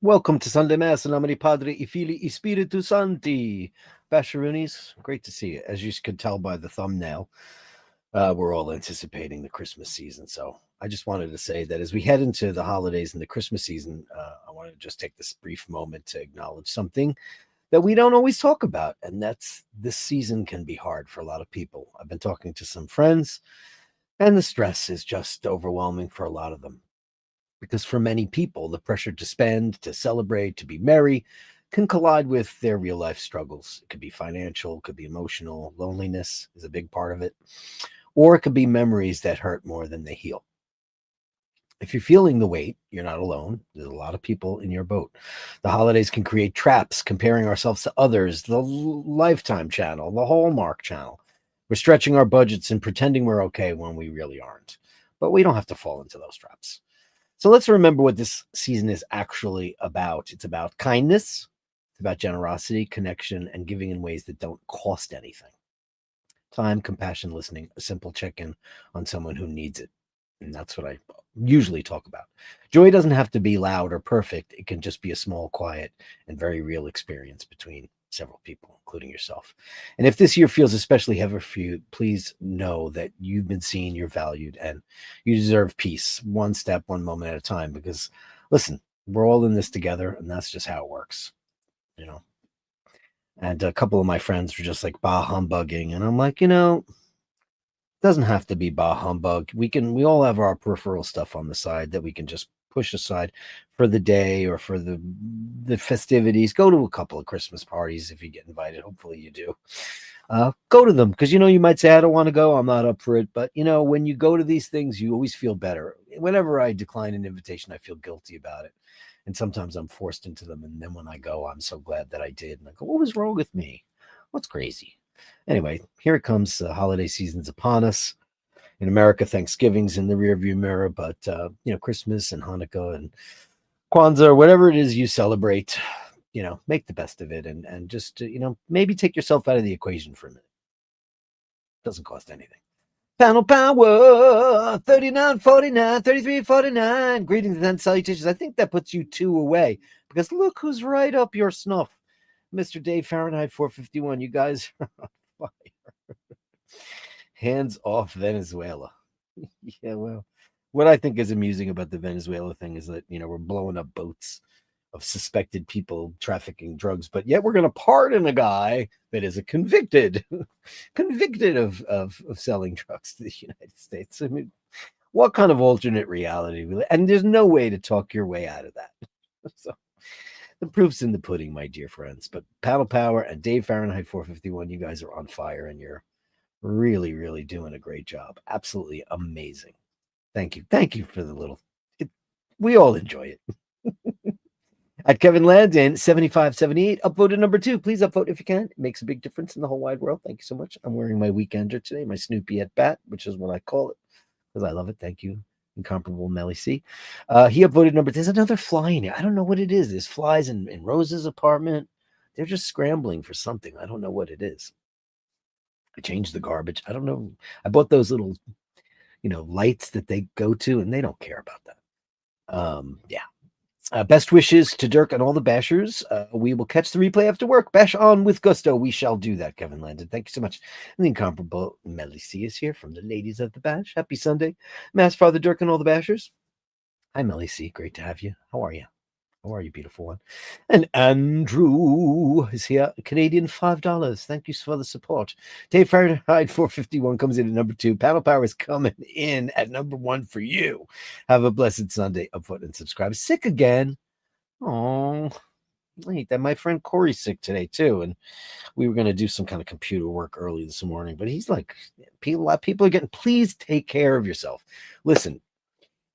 Welcome to Sunday Mass. In nomine Padre, I Fili, I Spiritu Sancti. Basheroonies, great to see you. As you could tell by the thumbnail, we're all anticipating the Christmas season. So I just wanted to say that as we head into the holidays and the Christmas season, I want to just take this brief moment to acknowledge something that we don't always talk about. And that's this season can be hard for a lot of people. I've been talking to some friends, and the stress is just overwhelming for a lot of them. Because for many people, the pressure to spend, to celebrate, to be merry can collide with their real life struggles. It could be financial, it could be emotional. Loneliness is a big part of it. Or it could be memories that hurt more than they heal. If you're feeling the weight, you're not alone. There's a lot of people in your boat. The holidays can create traps, comparing ourselves to others, the Lifetime channel, the Hallmark channel. We're stretching our budgets and pretending we're okay when we really aren't. But we don't have to fall into those traps. So let's remember what this season is actually about. It's about kindness, it's about generosity, connection, and giving in ways that don't cost anything. Time, compassion, listening, a simple check-in on someone who needs it. And that's what I usually talk about. Joy doesn't have to be loud or perfect. It can just be a small, quiet, and very real experience between several people, including yourself. And if this year feels especially heavy for you, please know that you've been seen, you're valued, and you deserve peace, one step, one moment at a time. Because listen, we're all in this together, and that's just how it works, you know. And a couple of my friends were just like bah humbugging, and I'm like, doesn't have to be bah humbug. We all have our peripheral stuff on the side that we can just push aside for the day or for the festivities. Go to a couple of Christmas parties if you get invited. Hopefully you do. Go to them because you might say I don't want to go. I'm not up for it. But when you go to these things, you always feel better. Whenever I decline an invitation, I feel guilty about it, and sometimes I'm forced into them. And then when I go, I'm so glad that I did. And I go, what was wrong with me? What's crazy? Anyway, here it comes. The holiday season's upon us. In America, Thanksgiving's in the rearview mirror, but Christmas and Hanukkah and Kwanzaa or whatever it is you celebrate, make the best of it and just maybe take yourself out of the equation for a minute. Doesn't cost anything. Panel power 39.49, 33.49. Greetings and salutations. I think that puts you two away because look who's right up your snuff, Mr. Dave Fahrenheit 451. You guys are on fire. Hands off Venezuela. Yeah, well, what I think is amusing about the Venezuela thing is that, we're blowing up boats of suspected people trafficking drugs, but yet we're going to pardon a guy that is a convicted of selling drugs to the United States. I mean, what kind of alternate reality? And there's no way to talk your way out of that. So the proof's in the pudding, my dear friends. But Paddle Power and Dave Fahrenheit 451, you guys are on fire and you're really, really doing a great job. Absolutely amazing. Thank you. Thank you for the little. We all enjoy it. At Kevin Landon, 7578, upvoted number 2. Please upvote if you can. It makes a big difference in the whole wide world. Thank you so much. I'm wearing my weekender today, my Snoopy at bat, which is what I call it because I love it. Thank you, incomparable Melly C. He upvoted number. There's another fly in here. I don't know what it is. There's flies in Rose's apartment. They're just scrambling for something. I don't know what it is. I changed the garbage. I don't know. I bought those little, lights that they go to, and they don't care about that. Yeah. Best wishes to Dirk and all the bashers. We will catch the replay after work. Bash on with gusto. We shall do that, Kevin Landon. Thank you so much. And the incomparable Melly C is here from the Ladies of the Bash. Happy Sunday. Mass Father Dirk and all the bashers. Hi, Melly C. Great to have you. How are you? How are you, beautiful one? And Andrew is here. Canadian $5. Thank you for the support. Dave Fahrenheit 451 comes in at number 2. Panel Power is coming in at number 1 for you. Have a blessed Sunday. Upvote and subscribe. Sick again. Oh, wait, that my friend Corey's sick today too, and we were going to do some kind of computer work early this morning. But he's like, people are getting. Please take care of yourself. Listen.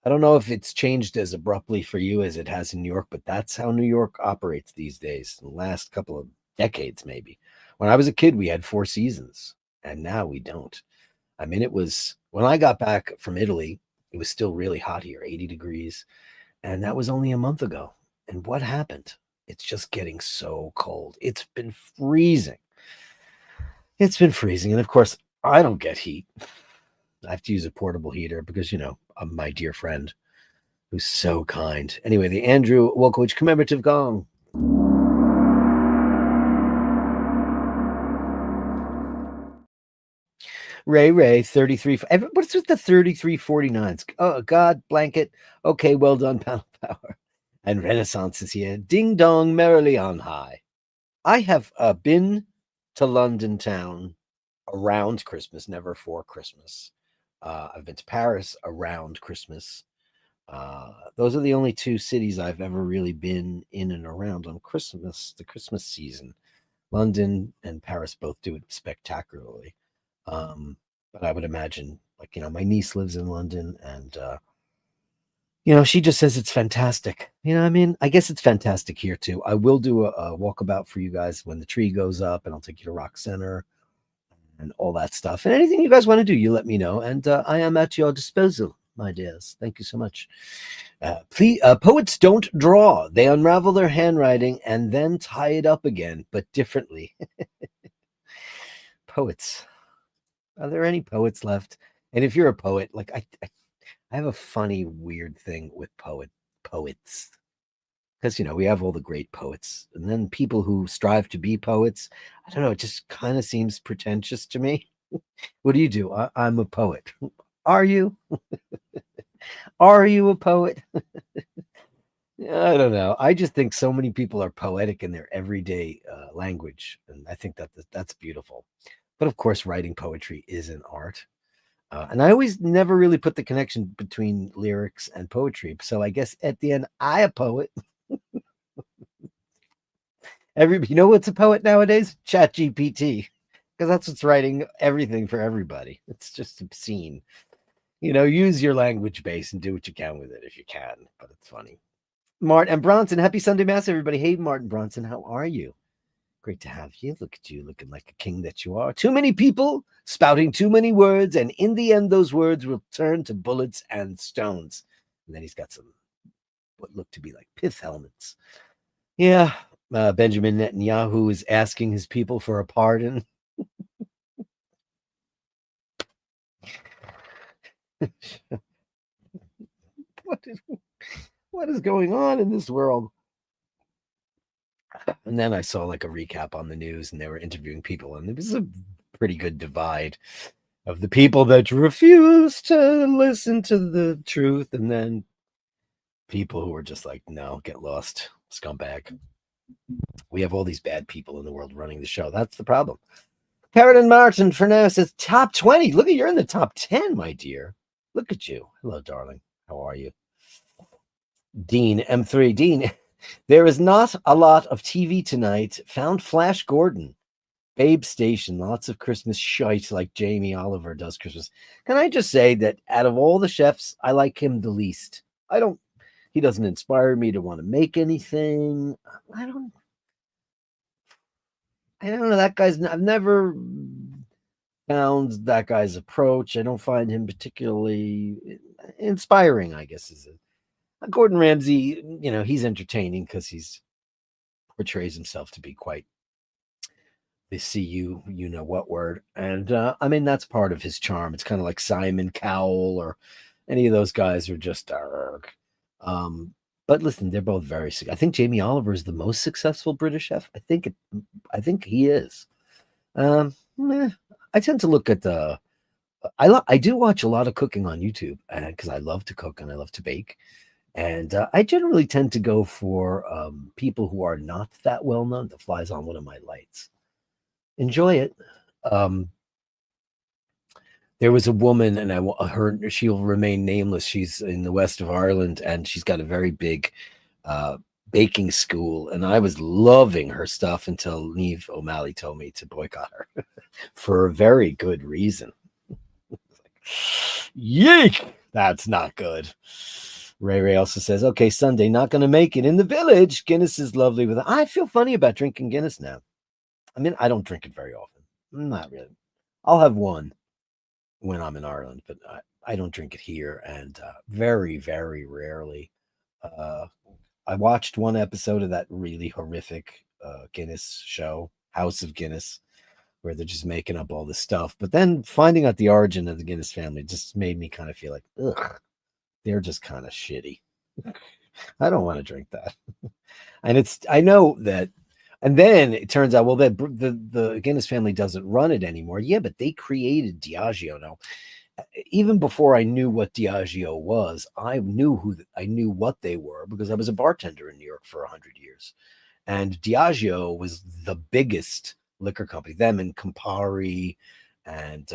I don't know if it's changed as abruptly for you as it has in New York, but that's how New York operates these days. The last couple of decades, maybe. When I was a kid, we had 4 seasons, and now we don't. I mean, it was when I got back from Italy, it was still really hot here, 80 degrees, and that was only a month ago. And what happened? It's just getting so cold. It's been freezing. It's been freezing, and of course, I don't get heat. I have to use a portable heater because, my dear friend who's so kind. Anyway, the Andrew Wolkowicz commemorative gong. Ray, 33. What's with the 3349s? Oh, God, blanket. Okay, well done, panel power. And Renaissance is here. Ding dong, merrily on high. I have been to London town around Christmas, never for Christmas. I've been to Paris around Christmas. Those are the only two cities I've ever really been in and around on Christmas, the Christmas season. London and Paris both do it spectacularly. But I would imagine, like, my niece lives in London, and she just says it's fantastic. I guess it's fantastic here too. I will do a walkabout for you guys when the tree goes up, and I'll take you to Rock Center and all that stuff. And anything you guys want to do, you let me know, and I am at your disposal, my dears. Thank you so much. Please, poets don't draw. They unravel their handwriting and then tie it up again, but differently. Poets. Are there any poets left? And if you're a poet, like I have a funny, weird thing with poets. Because, we have all the great poets. And then people who strive to be poets, I don't know, it just kind of seems pretentious to me. What do you do? I'm a poet. Are you? Are you a poet? I don't know. I just think so many people are poetic in their everyday language. And I think that's beautiful. But of course, writing poetry is an art. And I always never really put the connection between lyrics and poetry. So I guess at the end, I a poet. You know what's a poet nowadays? ChatGPT. Because that's what's writing everything for everybody. It's just obscene. Use your language base and do what you can with it if you can. But it's funny. Martin and Bronson, happy Sunday Mass, everybody. Hey, Martin Bronson, how are you? Great to have you. Look at you looking like a king that you are. Too many people spouting too many words, and in the end, those words will turn to bullets and stones. And then he's got some what look to be like pith helmets. Yeah, Benjamin Netanyahu is asking his people for a pardon. What is going on in this world? And then I saw like a recap on the news, and they were interviewing people, and it was a pretty good divide of the people that refuse to listen to the truth, and then people who were just like, no, get lost, scumbag. We have all these bad people in the world running the show. That's the problem. Parrot and Martin for now says top 20. Look at you're in the top 10, my dear. Look at you. Hello, darling. How are you? Dean M3. Dean, there is not a lot of TV tonight. Found Flash Gordon. Babe Station, lots of Christmas shite like Jamie Oliver does Christmas. Can I just say that out of all the chefs, I like him the least. He doesn't inspire me to want to make anything. I don't know. I've never found that guy's approach. I don't find him particularly inspiring, I guess. Gordon Ramsay, he's entertaining because he's portrays himself to be quite the you know what word. And that's part of his charm. It's kind of like Simon Cowell or any of those guys are just dark. But listen, they're both very I think Jamie Oliver is the most successful British chef. I think he is. I tend to look at I do watch a lot of cooking on YouTube because I love to cook and I love to bake. And I generally tend to go for people who are not that well known. That flies on one of my lights. Enjoy it. There was a woman, and she'll remain nameless. She's in the west of Ireland, and she's got a very big baking school. And I was loving her stuff until Niamh O'Malley told me to boycott her for a very good reason. Yeek! That's not good. Ray also says, okay, Sunday, not going to make it in the village. Guinness is lovely. I feel funny about drinking Guinness now. I don't drink it very often. Not really. I'll have one when I'm in Ireland, but I don't drink it here. And very, very rarely. I watched one episode of that really horrific Guinness show, House of Guinness, where they're just making up all this stuff. But then finding out the origin of the Guinness family just made me kind of feel like, ugh, they're just kind of shitty. I don't want to drink that. And I know that, and then it turns out, well, that the Guinness family doesn't run it anymore. Yeah, but they created Diageo. Now, even before I knew what Diageo was, I knew what they were because I was a bartender in New York for 100 years, and Diageo was the biggest liquor company. Them and Campari, and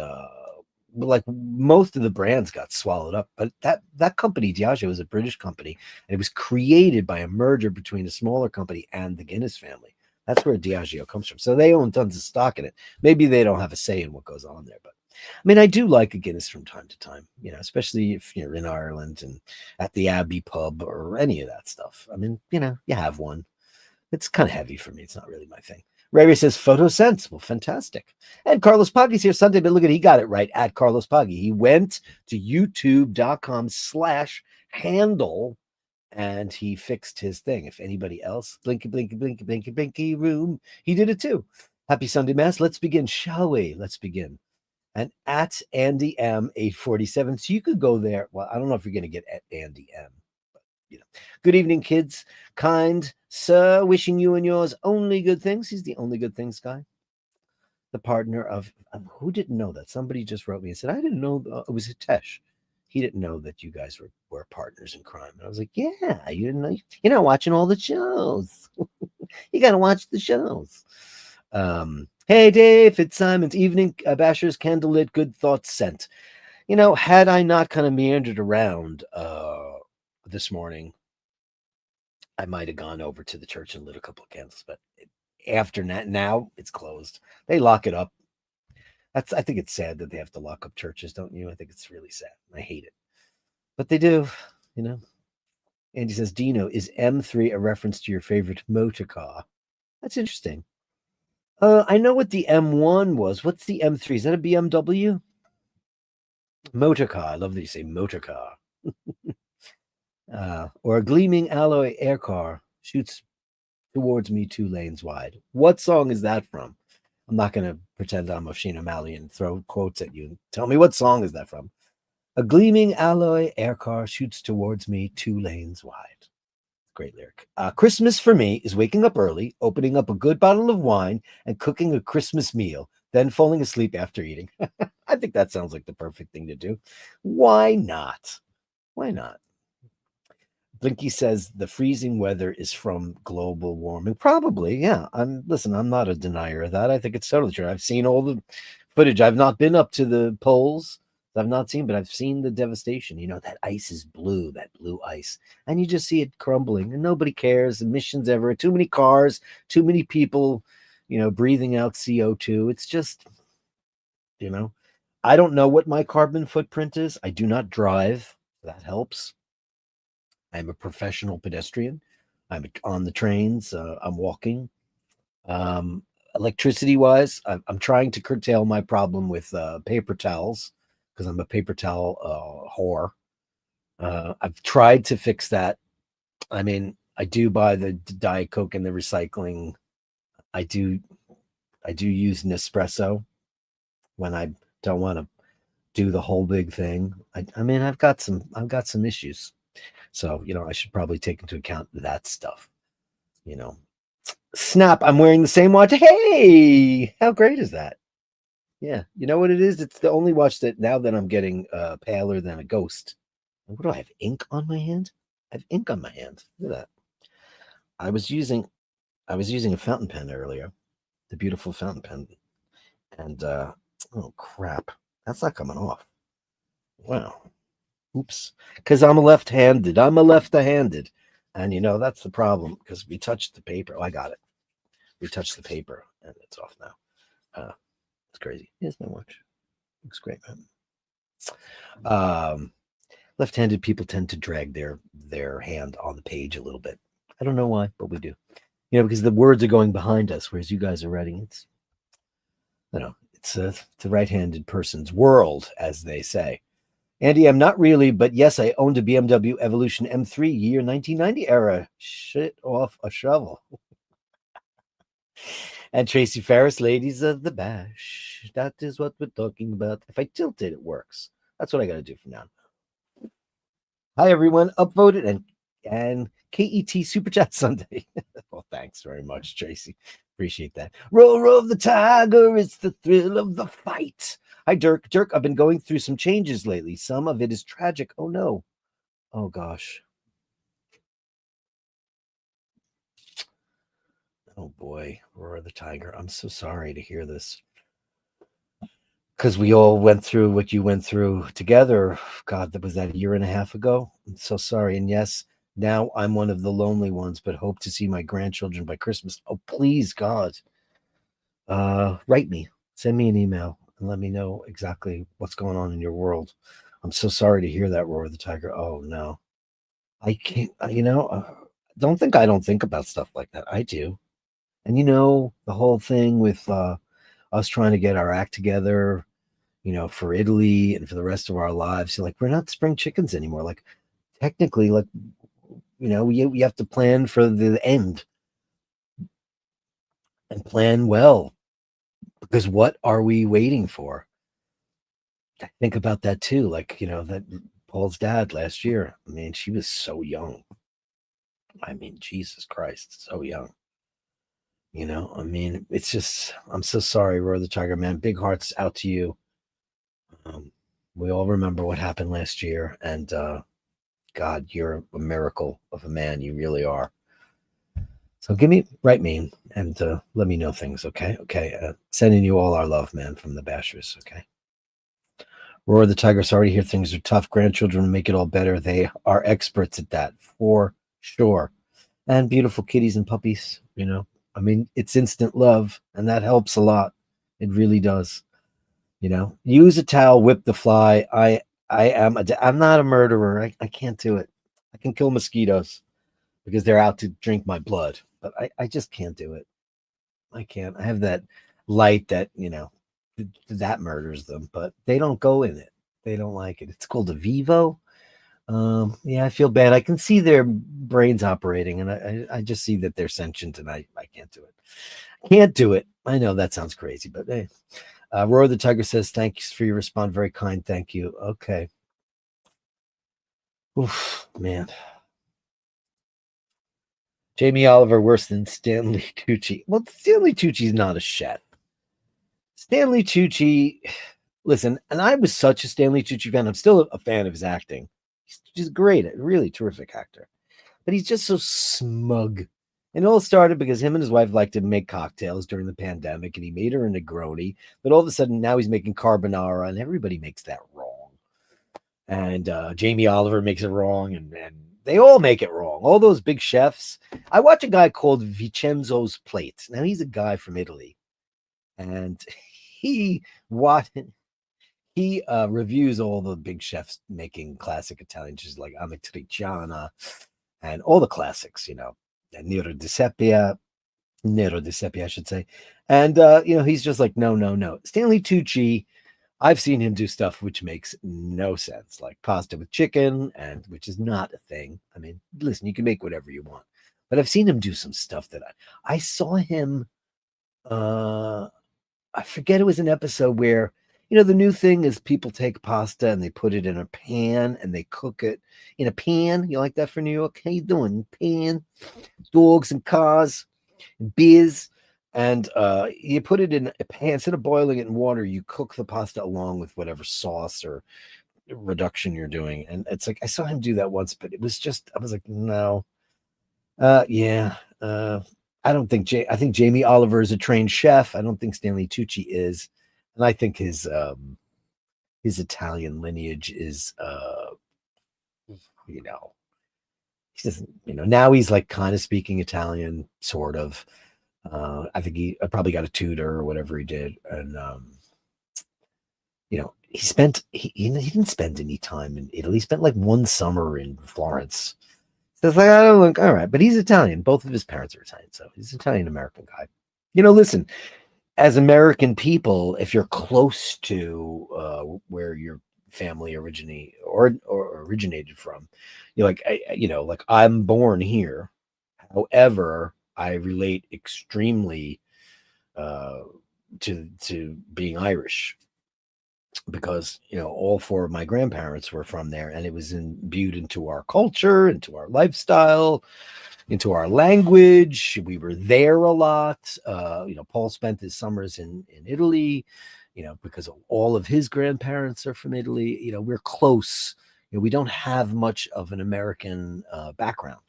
like most of the brands got swallowed up. But that company, Diageo, was a British company, and it was created by a merger between a smaller company and the Guinness family. That's where Diageo comes from. So they own tons of stock in it. Maybe they don't have a say in what goes on there, but I mean, I do like a Guinness from time to time, especially if you're in Ireland and at the Abbey pub or any of that stuff. I mean, you have one. It's kind of heavy for me. It's not really my thing. Ray says photo sense. Well, fantastic. And Carlos Paggi's here Sunday, but look at he got it right at Carlos Paggi. He went to youtube.com/handle and he fixed his thing. If anybody else, blinky, blinky, blinky, blinky, blinky room, he did it too. Happy Sunday Mass. Let's begin, shall we? Let's begin. And at Andy M847. So you could go there. Well, I don't know if you're going to get at Andy M. Good evening, kids. Kind sir, wishing you and yours only good things. He's the only good things guy. The partner of who didn't know that? Somebody just wrote me and said, I didn't know. It was Hitesh. He didn't know that you guys were partners in crime. And I was like, yeah, you didn't know. You're not watching all the shows. You got to watch the shows. Hey, Dave, it's Simon's evening. Basher's candlelit, good thoughts sent. Had I not kind of meandered around this morning, I might have gone over to the church and lit a couple of candles, but after that, now it's closed. They lock it up. I think it's sad that they have to lock up churches, don't you? I think it's really sad. I hate it, but they do. Andy says, Dino, is M3 a reference to your favorite motor car? That's interesting. I know what the M1 was. What's the M3? Is that a BMW? Motor car. I love that you say motor car. Or a gleaming alloy air car shoots towards me 2 lanes wide. What song is that from? I'm not going to pretend I'm Oshina O'Malley and throw quotes at you. Tell me, what song is that from? A gleaming alloy air car shoots towards me 2 lanes wide. Great lyric. Christmas for me is waking up early, opening up a good bottle of wine, and cooking a Christmas meal, then falling asleep after eating. I think that sounds like the perfect thing to do. Why not? Why not? Blinky says the freezing weather is from global warming. Probably, yeah. I'm not a denier of that. I think it's totally true. I've seen all the footage. I've not been up to the poles. I've not seen, but I've seen the devastation. That ice is blue, that blue ice. And you just see it crumbling and nobody cares. Emissions ever. Too many cars, too many people, breathing out CO2. It's just, I don't know what my carbon footprint is. I do not drive. That helps. I'm a professional pedestrian. I'm on the trains. I'm walking. Electricity wise, I'm trying to curtail my problem with paper towels because I'm a paper towel whore. I've tried to fix that. I mean, I do buy the Diet Coke and the recycling. I do use Nespresso when I don't want to do the whole big thing. I mean, I've got some issues. So, I should probably take into account that stuff. Snap, I'm wearing the same watch. Hey, how great is that? Yeah. You know what it is? It's the only watch that now that I'm getting paler than a ghost. What do I have? Ink on my hand? I have ink on my hand. Look at that. I was using a fountain pen earlier, the beautiful fountain pen. And oh crap. That's not coming off. Wow. Oops. Because I'm a left-handed. And that's the problem because we touched the paper. Oh, I got it. We touched the paper and it's off now. It's crazy. Here's my watch. Looks great, man. Left-handed people tend to drag their hand on the page a little bit. I don't know why, but we do. Because the words are going behind us, whereas you guys are writing. It's a right-handed person's world, as they say. Andy, I'm not really, but yes, I owned a BMW Evolution M3 year 1990 era. Shit off a shovel. And Tracy Ferris, ladies of the bash. That is what we're talking about. If I tilt it, it works. That's what I got to do from now on. Hi, everyone. Upvoted and and KET Super Chat Sunday. Well, thanks very much, Tracy. Appreciate that. Roar of the tiger, it's the thrill of the fight. Hi, Dirk. Dirk, I've been going through some changes lately. Some of it is tragic. Oh, no. Oh, gosh. Oh, boy. Roar of the tiger. I'm so sorry to hear this. Because we all went through what you went through together. God, that was that a year and a half ago. I'm so sorry. And yes, now I'm one of the lonely ones, but hope to see my grandchildren by Christmas. Oh, please, God. Write me, send me an email, and let me know exactly what's going on in your world. I'm so sorry to hear that, Roar of the Tiger. Oh no, I can't. Don't think I don't think about stuff like that. I do, and the whole thing with us trying to get our act together, for Italy and for the rest of our lives. Like we're not spring chickens anymore. Like technically, like we have to plan for the end and plan well, because what are we waiting for? I think about that too. Like, that Paul's dad last year. I mean, she was so young. I mean, Jesus Christ, so young. I mean, it's just, I'm so sorry, Roar the Tiger, man. Big hearts out to you. Um, we all remember what happened last year. And God, you're a miracle of a man. You really are. So write me and let me know things, okay? Okay. Sending you all our love, man, from the Bashers, okay? Roar the Tiger, sorry to hear things are tough. Grandchildren make it all better. They are experts at that, for sure. And beautiful kitties and puppies, I mean, it's instant love, and that helps a lot. It really does. Use a towel, whip the fly. I'm not a murderer. I can't do it. I can kill mosquitoes because they're out to drink my blood, but I just can't do it. I can't. I have that light that, that murders them, but they don't go in it. They don't like it. It's called a Vivo. Yeah, I feel bad. I can see their brains operating, and I just see that they're sentient, and I can't do it. Can't do it. I know that sounds crazy, but hey. Roar the Tiger says, thanks for your response. Very kind. Thank you. Okay. Oof, man. Jamie Oliver worse than Stanley Tucci. Well, Stanley Tucci's not a chef. Stanley Tucci, listen, and I was such a Stanley Tucci fan. I'm still a fan of his acting. He's great, a really terrific actor. But he's just so smug. And it all started because him and his wife liked to make cocktails during the pandemic, and he made her a Negroni. But all of a sudden, now he's making carbonara, and everybody makes that wrong. And Jamie Oliver makes it wrong, and they all make it wrong. All those big chefs. I watch a guy called Vincenzo's Plate. Now, he's a guy from Italy, and he what he reviews all the big chefs making classic Italian dishes like amatriciana and all the classics, and Nero di Seppia, I should say. And he's just like, no, no, no. Stanley Tucci, I've seen him do stuff which makes no sense, like pasta with chicken, and which is not a thing. I mean, listen, you can make whatever you want, but I've seen him do some stuff that I saw him. I forget, it was an episode where, the new thing is people take pasta and they put it in a pan and they cook it in a pan. You like that for New York? How you doing? Pan, dogs and cars, and beers. And you put it in a pan. Instead of boiling it in water, you cook the pasta along with whatever sauce or reduction you're doing. And it's like, I saw him do that once, but it was just, I was like, no. Yeah. I don't think I think Jamie Oliver is a trained chef. I don't think Stanley Tucci is, and I think his Italian lineage is you know he doesn't, now he's like kind of speaking Italian, sort of. I think he probably got a tutor or whatever he did, and he didn't spend any time in Italy. He spent like one summer in Florence. So it's like, I don't look all right, but he's Italian. Both of his parents are Italian, so he's an Italian American guy. Listen, as American people, if you're close to where your family originated from, you're like, like I'm born here. However, I relate extremely to being Irish. because all four of my grandparents were from there, and it was imbued into our culture, into our lifestyle, into our language. We were there a lot. Paul spent his summers in Italy, because all of his grandparents are from Italy. We're close. We don't have much of an American background,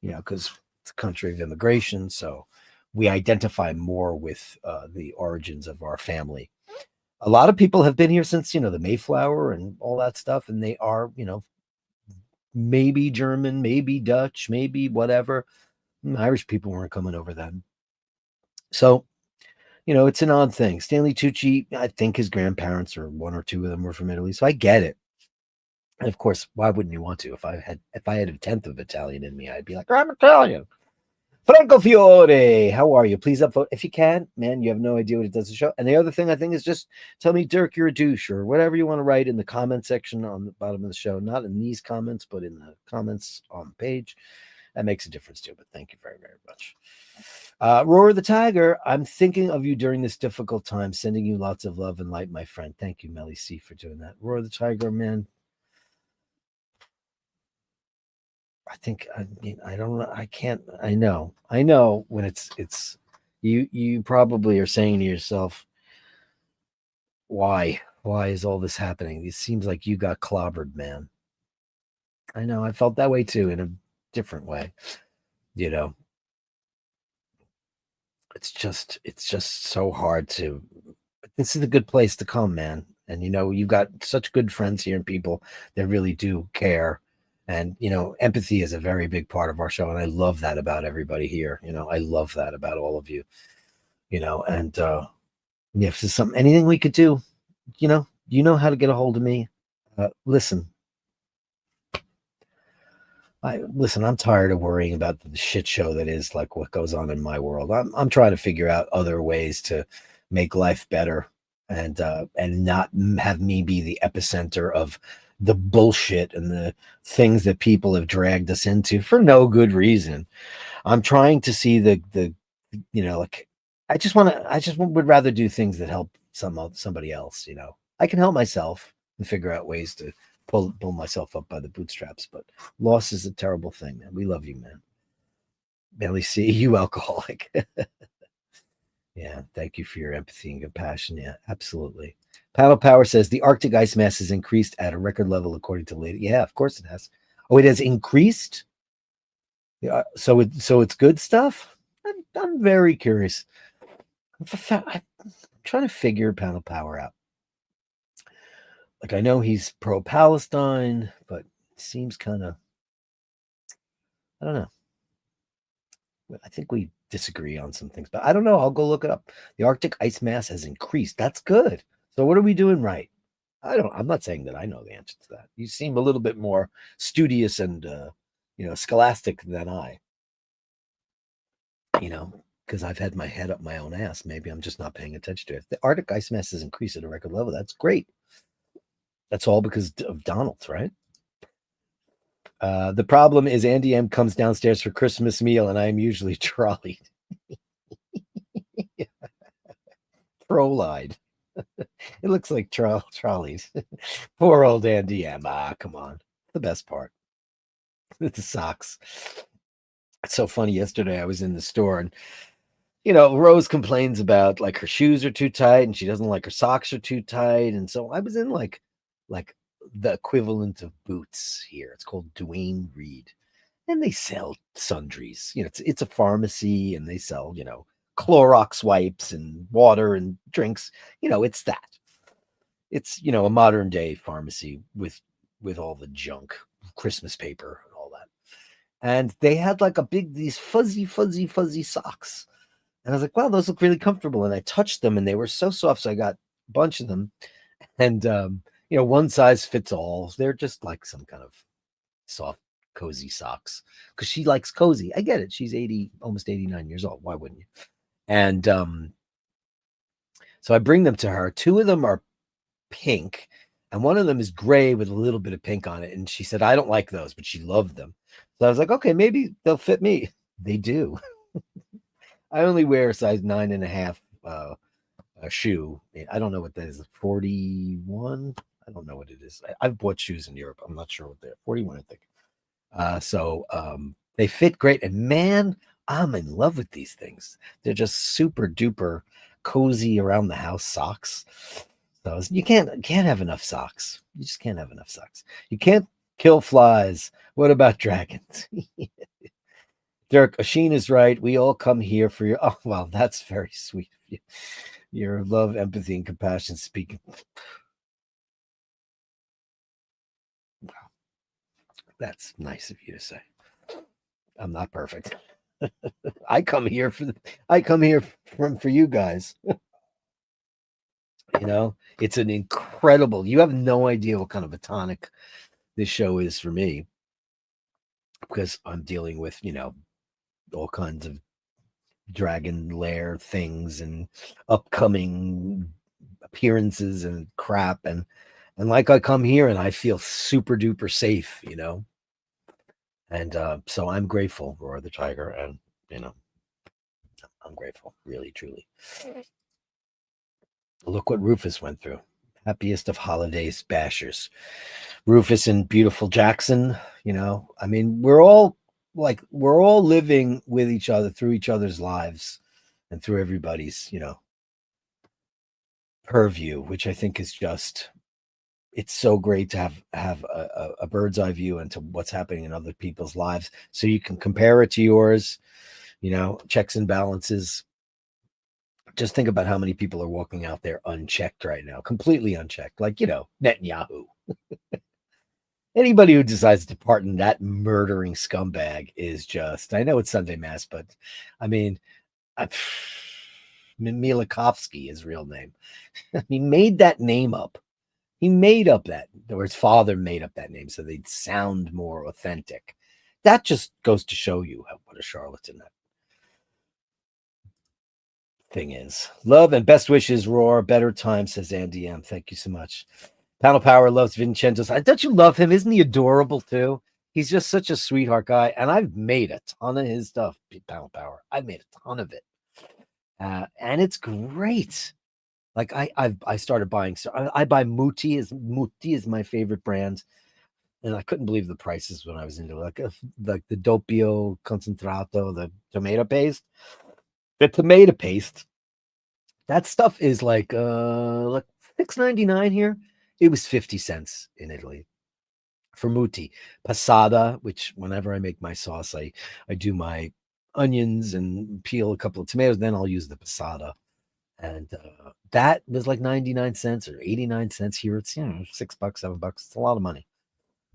because it's a country of immigration. So we identify more with the origins of our family. A lot of people have been here since, the Mayflower and all that stuff. And they are, maybe German, maybe Dutch, maybe whatever. Irish people weren't coming over then. So, it's an odd thing. Stanley Tucci, I think his grandparents or one or two of them were from Italy. So I get it. And of course, why wouldn't you want to? If I had a tenth of Italian in me, I'd be like, I'm Italian. Franco Fiore, how are you? Please upvote if you can. Man, you have no idea what it does to the show. And the other thing I think is just tell me, Dirk, you're a douche, or whatever you want to write in the comment section on the bottom of the show. Not in these comments, but in the comments on the page. That makes a difference too. But thank you very, very much. Roar the Tiger, I'm thinking of you during this difficult time, sending you lots of love and light, my friend. Thank you, Melly C, for doing that. Roar the Tiger, man. I don't know. I know when it's you probably are saying to yourself, why is all this happening? It seems like you got clobbered, man. I know. I felt that way too, in a different way. It's just so hard to. This is a good place to come, man. And you've got such good friends here and people that really do care. And empathy is a very big part of our show, and I love that about everybody here. I love that about all of you. And if there's anything we could do, you know how to get a hold of me. Listen, I'm tired of worrying about the shit show that is like what goes on in my world. I'm trying to figure out other ways to make life better, and not have me be the epicenter of the bullshit and the things that people have dragged us into for no good reason. I'm trying to see the like I just would rather do things that help somebody else. I can help myself and figure out ways to pull myself up by the bootstraps, but loss is a terrible thing, man. We love you, man. Barely see you, alcoholic. Yeah, thank you for your empathy and compassion. Yeah, absolutely. Paddle Power says the Arctic ice mass has increased at a record level, according to later. Yeah, of course it has. Oh, it has increased. Yeah, so it's good stuff. I'm very curious. I'm trying to figure Paddle Power out. Like, I know he's pro-Palestine, but it seems kind of, I don't know. I think we disagree on some things, but I don't know. I'll go look it up. The Arctic ice mass has increased. That's good. So what are we doing right? I'm not saying that I know the answer to that. You seem a little bit more studious and scholastic than I. Because I've had my head up my own ass. Maybe I'm just not paying attention to it. If the Arctic ice mass has increased at a record level, that's great. That's all because of Donald, right? The problem is Andy M comes downstairs for Christmas meal, and I am usually trolleyed. Troll-eyed. It looks like trolleys. Poor old Andy M. Come on. The best part. The socks. It's so funny. Yesterday I was in the store, and Rose complains about like her shoes are too tight, and she doesn't like her socks are too tight. And so I was in like the equivalent of Boots here. It's called Duane Reade, and they sell sundries. It's a pharmacy, and they sell Clorox wipes and water and drinks. It's that. It's a modern day pharmacy with all the junk, Christmas paper and all that. And they had like these fuzzy socks. And I was like, wow, those look really comfortable. And I touched them, and they were so soft. So I got a bunch of them. And, one size fits all. They're just like some kind of soft, cozy socks. Because she likes cozy. I get it. She's 80, almost 89 years old. Why wouldn't you? And so I bring them to her. Two of them are pink, and one of them is gray with a little bit of pink on it. And she said, I don't like those, but she loved them. So I was like, okay, maybe they'll fit me. They do. I only wear size 9.5 shoe. I don't know what that is. 41. I don't know what it is. I've bought shoes in Europe. I'm not sure what they're 41, I think. They fit great. And man, I'm in love with these things. They're just super duper cozy around the house socks. So you can't have enough socks. You just can't have enough socks. You can't kill flies. What about dragons? Dirk, Asheen is right. We all come here for your. Oh, well, that's very sweet of you. Your love, empathy, and compassion speaking. Wow, that's nice of you to say. I'm not perfect. I come here for you guys. It's an incredible. You have no idea what kind of a tonic this show is for me because I'm dealing with all kinds of dragon lair things and upcoming appearances and crap and like I come here and I feel super duper safe, and so I'm grateful, Roar the Tiger, and I'm grateful, really, truly. Look what Rufus went through. Happiest of holidays, bashers. Rufus and beautiful Jackson, I mean, we're all living with each other through each other's lives and through everybody's, purview, which I think is just, it's so great to have a bird's eye view into what's happening in other people's lives so you can compare it to yours, checks and balances. Just think about how many people are walking out there unchecked right now, completely unchecked, like, Netanyahu. Anybody who decides to pardon that murdering scumbag is just, I know it's Sunday Mass, but I mean, Milikovsky, his real name. He made that name up. He made up that, or his father made up that name so they'd sound more authentic. That just goes to show you what a charlatan that thing is. Love and best wishes, Roar. Better time, says Andy M. Thank you so much. Panel Power loves Vincenzo's. Don't you love him? Isn't he adorable too? He's just such a sweetheart guy. And I've made a ton of his stuff, Panel Power. I've made a ton of it. And it's great. Like I started buying. So I buy Muti. Muti is my favorite brand. And I couldn't believe the prices when I was into like the Doppio Concentrato, the tomato paste. The tomato paste. That stuff is like $6.99 here. It was 50 cents in Italy. For Muti. Passata, which whenever I make my sauce, I do my onions and peel a couple of tomatoes, then I'll use the passata. And that was like 99 cents or 89 cents here. It's $6, $7. It's a lot of money.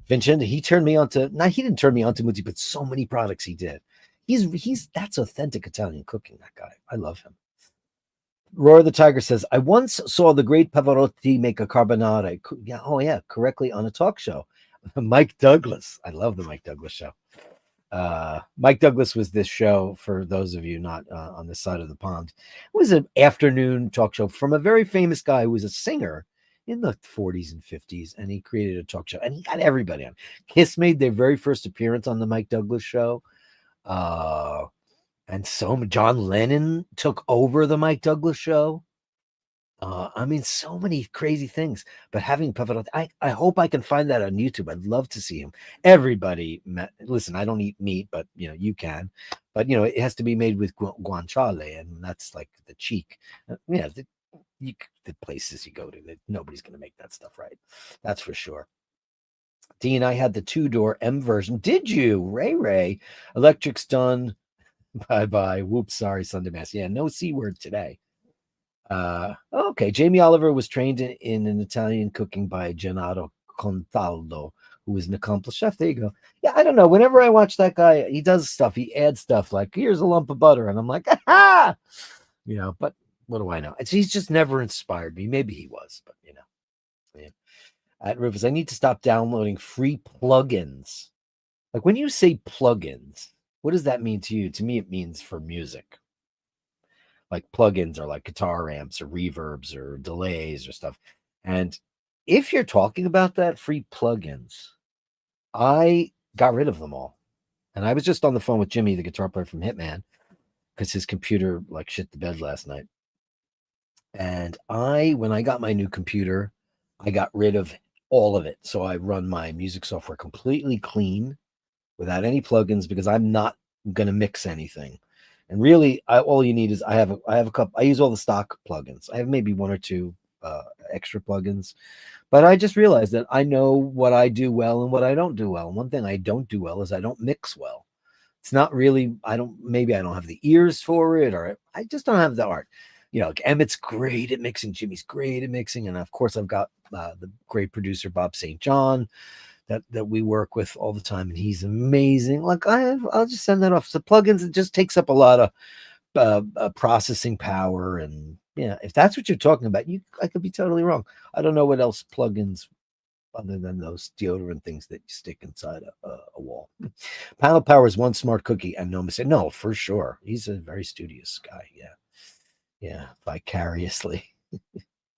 Vincent, he turned me on to, he didn't turn me on to Muti, but so many products he did. That's authentic Italian cooking, that guy. I love him. Roar the Tiger says, I once saw the great Pavarotti make a carbonara. Correctly on a talk show. Mike Douglas. I love the Mike Douglas show. Mike Douglas was this show, for those of you not on this side of the pond. It was an afternoon talk show from a very famous guy who was a singer in the 40s and 50s, and he created a talk show, and he got everybody on. Kiss made their very first appearance on the Mike Douglas show. And so John Lennon took over the Mike Douglas show. I mean, so many crazy things. But having Pavarotti, I hope I can find that on YouTube. I'd love to see him. Everybody, listen, I don't eat meat, but you can. But it has to be made with guanciale, and that's like the cheek. The places you go to, nobody's going to make that stuff right. That's for sure. Dean, I had the 2-door M version. Did you? Ray. Electric's done. Bye. Whoops, sorry, Sunday Mass. Yeah, no C word today. Okay, Jamie Oliver was trained in an Italian cooking by Gennaro Contaldo, who is an accomplished chef. There you go. Yeah, I don't know. Whenever I watch that guy, he does stuff. He adds stuff like, here's a lump of butter. And I'm like, ah! But what do I know? He's just never inspired me. Maybe he was, but yeah. At Rivers, I need to stop downloading free plugins. Like when you say plugins, what does that mean to you? To me, it means for music. Like plugins are like guitar amps or reverbs or delays or stuff. And if you're talking about that, free plugins, I got rid of them all. And I was just on the phone with Jimmy, the guitar player from Hitman, because his computer like shit the bed last night. And when I got my new computer, I got rid of all of it. So I run my music software completely clean without any plugins because I'm not going to mix anything. And really, all you need is I have a couple. I use all the stock plugins. I have maybe one or two extra plugins, but I just realized that I know what I do well and what I don't do well. And one thing I don't do well is I don't mix well. It's not really, I don't, maybe I don't have the ears for it, or I just don't have the art. Emmett's great at mixing, Jimmy's great at mixing. And of course, I've got the great producer, Bob St. John, that we work with all the time. And he's amazing. Like I'll just send that off. So plugins, it just takes up a lot of processing power. And yeah, if that's what you're talking about, I could be totally wrong. I don't know what else plugins other than those deodorant things that you stick inside a wall. Panel Power is one smart cookie and no mistake. No, for sure. He's a very studious guy. Yeah. Yeah. Vicariously.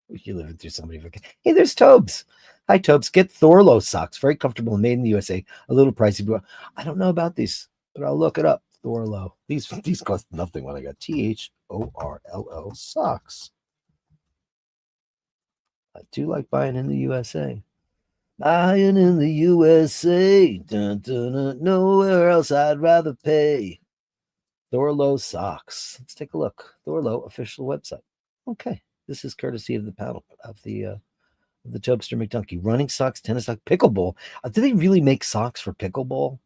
You're living through somebody. Hey, there's Tobes. Hi, Tobes. Get Thorlo socks. Very comfortable and made in the USA. A little pricey, but I don't know about these, but I'll look it up. Thorlo. These cost nothing when I got THORLO socks. I do like buying in the USA. Buying in the USA. Dun, dun, dun, nowhere else I'd rather pay. Thorlo socks. Let's take a look. Thorlo official website. Okay. This is courtesy of the panel of the Tobster McDunkey. Running socks, tennis socks, pickleball. Do they really make socks for pickleball?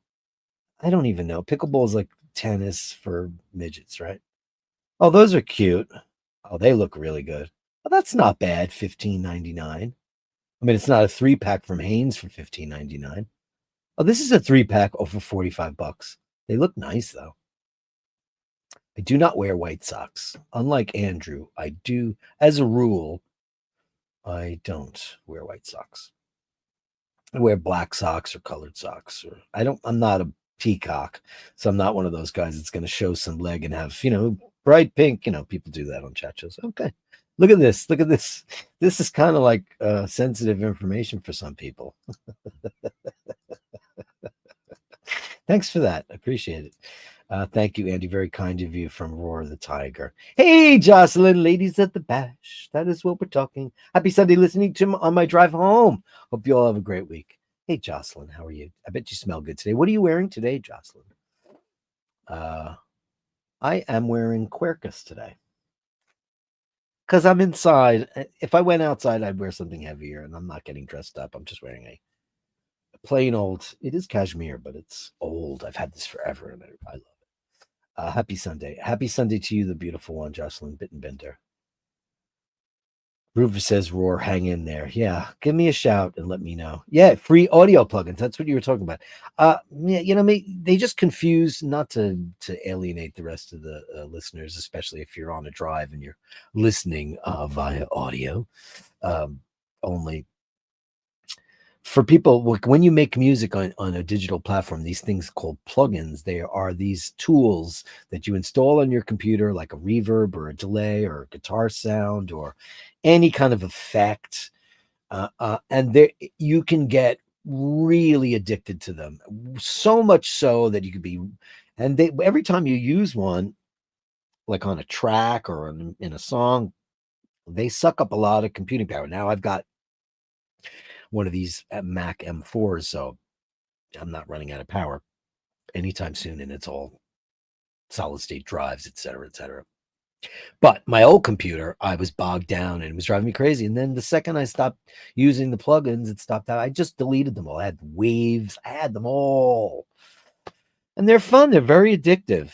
I don't even know. Pickleball is like tennis for midgets, right? Oh, those are cute. Oh, they look really good. Well, that's not bad. $15.99. I mean, it's not a 3-pack from Hanes for $15.99. Oh, this is a 3-pack for $45. They look nice though. I do not wear white socks. Unlike Andrew, I do, as a rule, I don't wear white socks. I wear black socks or colored socks. I'm not a peacock, so I'm not one of those guys that's going to show some leg and have, bright pink. People do that on chat shows. Okay. Look at this. Look at this. This is kind of like sensitive information for some people. Thanks for that. I appreciate it. Thank you, Andy. Very kind of you from Roar the Tiger. Hey, Jocelyn, ladies at the bash. That is what we're talking. Happy Sunday listening to on my drive home. Hope you all have a great week. Hey, Jocelyn, how are you? I bet you smell good today. What are you wearing today, Jocelyn? I am wearing Quercus today because I'm inside. If I went outside, I'd wear something heavier, and I'm not getting dressed up. I'm just wearing a plain old. It is cashmere, but it's old. I've had this forever, and I love it. Happy Sunday. Happy Sunday to you, the beautiful one, Jocelyn Bittenbender. Rufus says, Roar, hang in there. Yeah, give me a shout and let me know. Yeah, free audio plugins. That's what you were talking about. They just confuse, not to alienate the rest of the listeners, especially if you're on a drive and you're listening via audio only. For people, when you make music on a digital platform, these things called plugins, they are these tools that you install on your computer, like a reverb or a delay or a guitar sound or any kind of effect. And you can get really addicted to them, so much so that you could be, and every time you use one, like on a track or in a song, they suck up a lot of computing power. Now I've got one of these Mac M4s, so I'm not running out of power anytime soon, and it's all solid state drives, et cetera, et cetera. But my old computer, I was bogged down and it was driving me crazy. And then the second I stopped using the plugins, it stopped out. I just deleted them all. I had waves, I had them all. And they're fun. They're very addictive.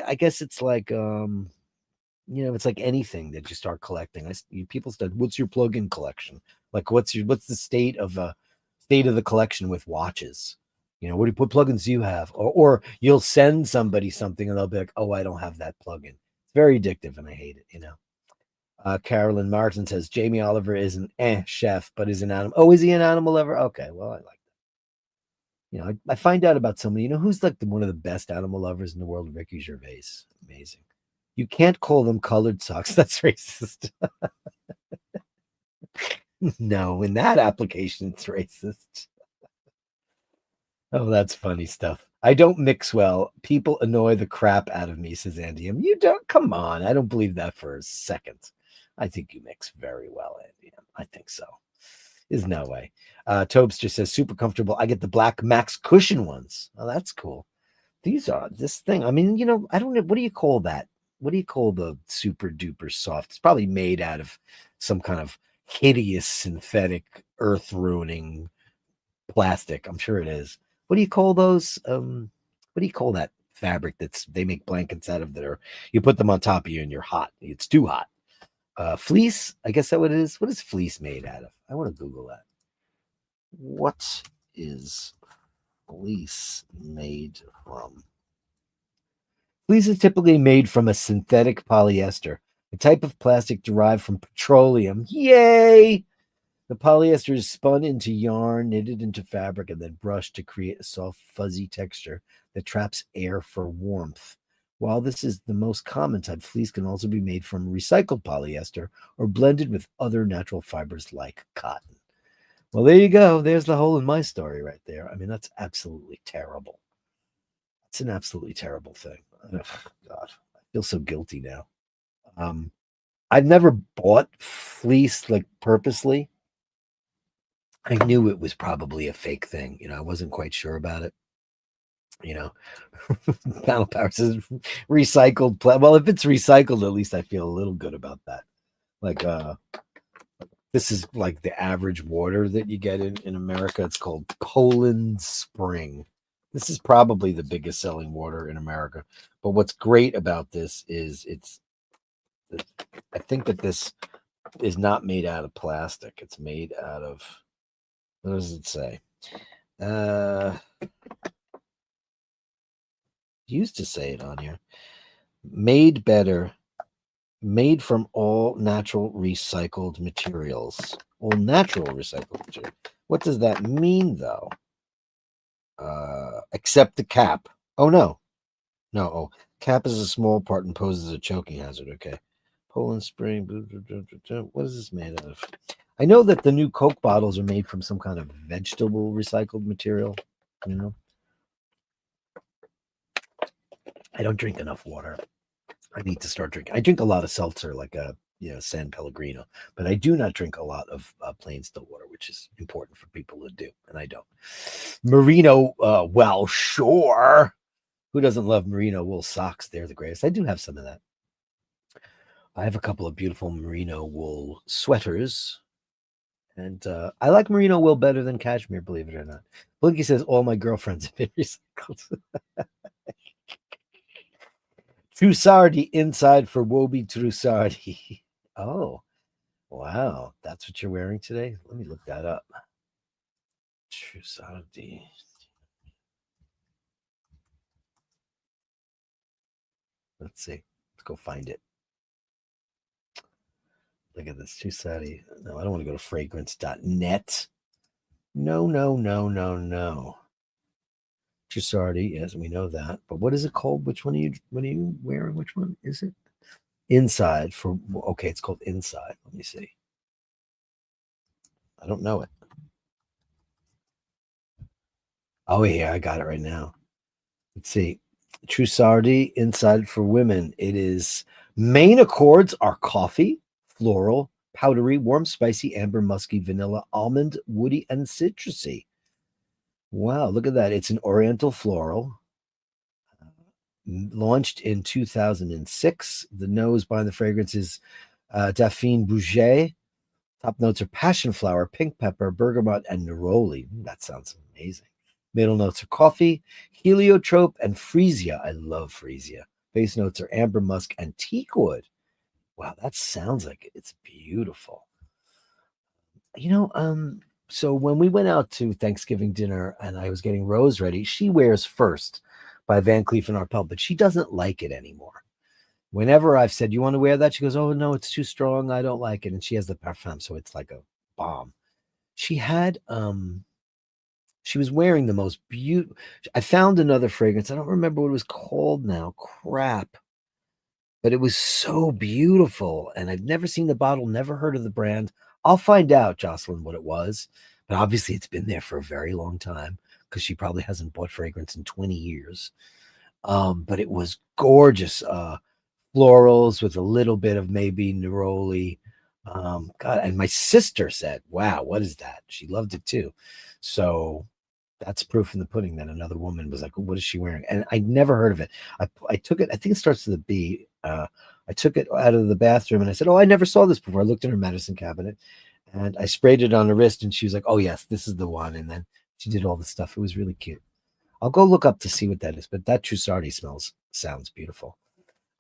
I guess it's like it's like anything that you start collecting. People said, "What's your plugin collection? Like, what's the state of the collection with watches? What plugins do you have?" Or you'll send somebody something and they'll be like, "Oh, I don't have that plugin." It's very addictive, and I hate it. Carolyn Martin says Jamie Oliver is an chef, but is an animal. Oh, is he an animal lover? Okay, well, I like that. I find out about somebody. Who's like one of the best animal lovers in the world? Ricky Gervais. Amazing. You can't call them colored socks. That's racist. No, in that application, it's racist. Oh, that's funny stuff. I don't mix well. People annoy the crap out of me, says Andy. You don't? Come on. I don't believe that for a second. I think you mix very well, Andy. I think so. There's no way. Tobes just says super comfortable. I get the black Max cushion ones. Oh, that's cool. These are this thing. I mean, I don't know. What do you call that? What do you call the super duper soft? It's probably made out of some kind of hideous synthetic earth ruining plastic. I'm sure it is. What do you call those? What do you call that fabric they make blankets out of that are you put them on top of you and you're hot. It's too hot. Fleece, I guess that's what it is. What is fleece made out of? I want to Google that. What is fleece made from? Fleece is typically made from a synthetic polyester, a type of plastic derived from petroleum. Yay! The polyester is spun into yarn, knitted into fabric, and then brushed to create a soft, fuzzy texture that traps air for warmth. While this is the most common type, fleece can also be made from recycled polyester or blended with other natural fibers like cotton. Well, there you go. There's the hole in my story right there. I mean, that's absolutely terrible. It's an absolutely terrible thing. Ugh, God, I feel so guilty now. I've never bought fleece like purposely. I knew it was probably a fake thing. I wasn't quite sure about it. Panel Power says recycled. Well, if it's recycled, at least I feel a little good about that. Like, this is like the average water that you get in America. It's called Poland Spring. This is probably the biggest selling water in America. But what's great about this is I think that this is not made out of plastic. It's made out of, what does it say? Used to say it on here. Made better, made from all natural recycled materials. All natural recycled material. What does that mean, though? Except the cap. Oh, no. No. Oh, cap is a small part and poses a choking hazard. Okay. Poland Spring. What is this made out of? I know that the new Coke bottles are made from some kind of vegetable recycled material. I don't drink enough water. I need to start drinking. I drink a lot of seltzer, like San Pellegrino, but I do not drink a lot of plain still water, which is important for people to do, and I don't. Merino, well, sure. Who doesn't love merino wool socks? They're the greatest. I do have some of that. I have a couple of beautiful merino wool sweaters, and I like merino wool better than cashmere, believe it or not. Blinky says all my girlfriends have been recycled. Trussardi inside for Wobi Trussardi. Oh, wow. That's what you're wearing today? Let me look that up. Trussardi. Let's see. Let's go find it. Look at this. Trussardi. No, I don't want to go to fragrance.net. No. Trussardi, yes, we know that. But what is it called? Which one are you wearing? Which one is it? Inside for okay, it's called Inside. Let me see. I don't know it. Oh yeah, I got it right now. Let's see. Trussardi Inside for Women. It is main accords are coffee, floral, powdery, warm, spicy, amber, musky, vanilla, almond, woody, and citrusy. Wow, look at that. It's an oriental floral. Launched in 2006. The nose behind the fragrance is Dauphine Bouget. Top notes are passion flower, pink pepper, bergamot, and neroli. That sounds amazing. Middle notes are coffee, heliotrope, and freesia. I love freesia. Base notes are amber musk and teakwood. Wow, that sounds like it's beautiful. So when we went out to Thanksgiving dinner and I was getting Rose ready, she wears First by Van Cleef and Arpels, but she doesn't like it anymore. Whenever I've said, you want to wear that? She goes, oh, no, it's too strong. I don't like it. And she has the parfum, so it's like a bomb. She had, she was wearing the most beautiful. I found another fragrance. I don't remember what it was called now. Crap. But it was so beautiful. And I've never seen the bottle, never heard of the brand. I'll find out, Jocelyn, what it was. But obviously it's been there for a very long time because she probably hasn't bought fragrance in 20 years. But it was gorgeous. Florals with a little bit of maybe neroli. God, and my sister said, "Wow, what is that?" She loved it too. So that's proof in the pudding that another woman was like, "What is she wearing?" And I never heard of it. I took it. I think it starts with a B. I took it out of the bathroom and I said, "Oh, I never saw this before." I looked in her medicine cabinet and I sprayed it on her wrist, and she was like, "Oh yes, this is the one." And then she did all the stuff. It was really cute. I'll go look up to see what that is, but that Trussardi sounds beautiful.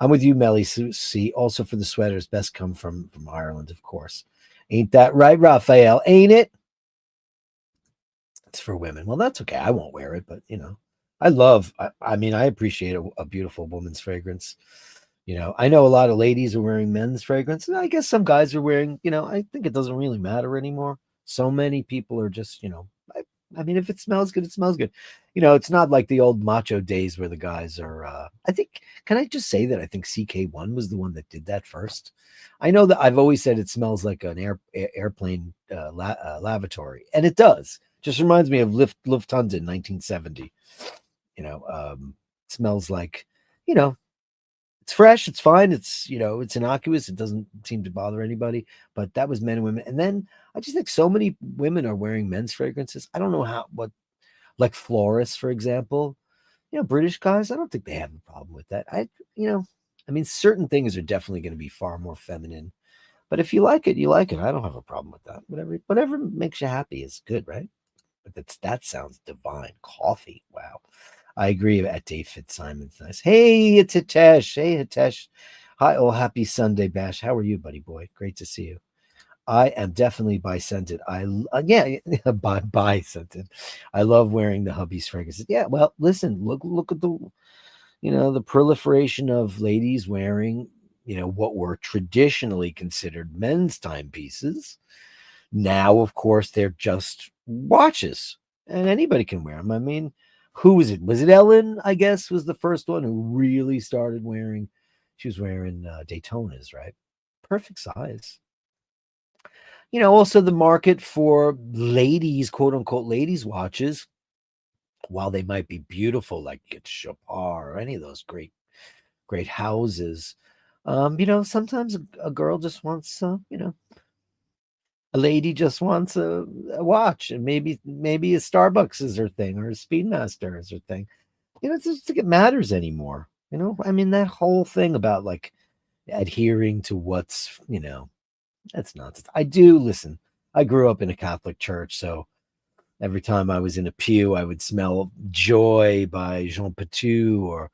I'm with you, Melly. See, also for the sweaters, best come from Ireland, of course. Ain't that right, Raphael? Ain't it? It's for women. Well, that's okay. I won't wear it, but I mean, I appreciate a beautiful woman's fragrance. I know a lot of ladies are wearing men's fragrance. And I guess some guys are wearing, I think it doesn't really matter anymore. So many people are just, I mean, if it smells good, it smells good. It's not like the old macho days where the guys are, I think, can I just say that I think CK1 was the one that did that first? I know that I've always said it smells like an airplane lavatory, and it does. Just reminds me of Lufthansa in 1970. Smells like, you know, it's fresh, it's fine, it's innocuous, it doesn't seem to bother anybody. But that was men and women. And then I just think so many women are wearing men's fragrances. I don't know what, like florists, for example. British guys, I don't think they have a problem with that. I mean, certain things are definitely going to be far more feminine. But if you like it, you like it. I don't have a problem with that. Whatever makes you happy is good, right? But that sounds divine. Coffee. Wow. I agree at Dave Fitzsimon's nice. Hey, it's Hitesh. Hey, Hitesh. Hi, oh, happy Sunday, Bash. How are you, buddy boy? Great to see you. I am definitely bi-scented. Yeah, bi-scented. I love wearing the hubby's fragrances. Yeah, well, listen, look at the proliferation of ladies wearing, what were traditionally considered men's timepieces. Now, of course, they're just watches, and anybody can wear them. I mean, who was it? Was it Ellen? I guess was the first one who really started wearing. She was wearing Daytonas, right? Perfect size. Also the market for ladies, quote unquote, ladies watches, while they might be beautiful, like at Chopard or any of those great houses, sometimes a girl just wants, a lady just wants a watch, and maybe a Starbucks is her thing, or a Speedmaster is her thing. It's just think it matters anymore. I mean, that whole thing about like adhering to what's, that's nonsense. I do listen. I grew up in a Catholic church, so every time I was in a pew, I would smell Joy by Jean Patou, or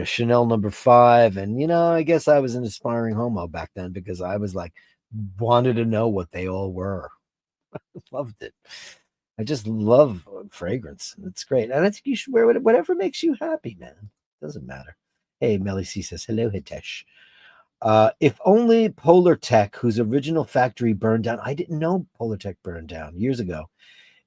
Chanel number 5. And I guess I was an aspiring homo back then, because I was like, wanted to know what they all were. Loved it. I just love fragrance. It's great. And I think you should wear whatever makes you happy, man. Doesn't matter. Hey, Melly C says, hello, Hitesh. If only Polar Tech, whose original factory burned down. I didn't know Polar Tech burned down years ago.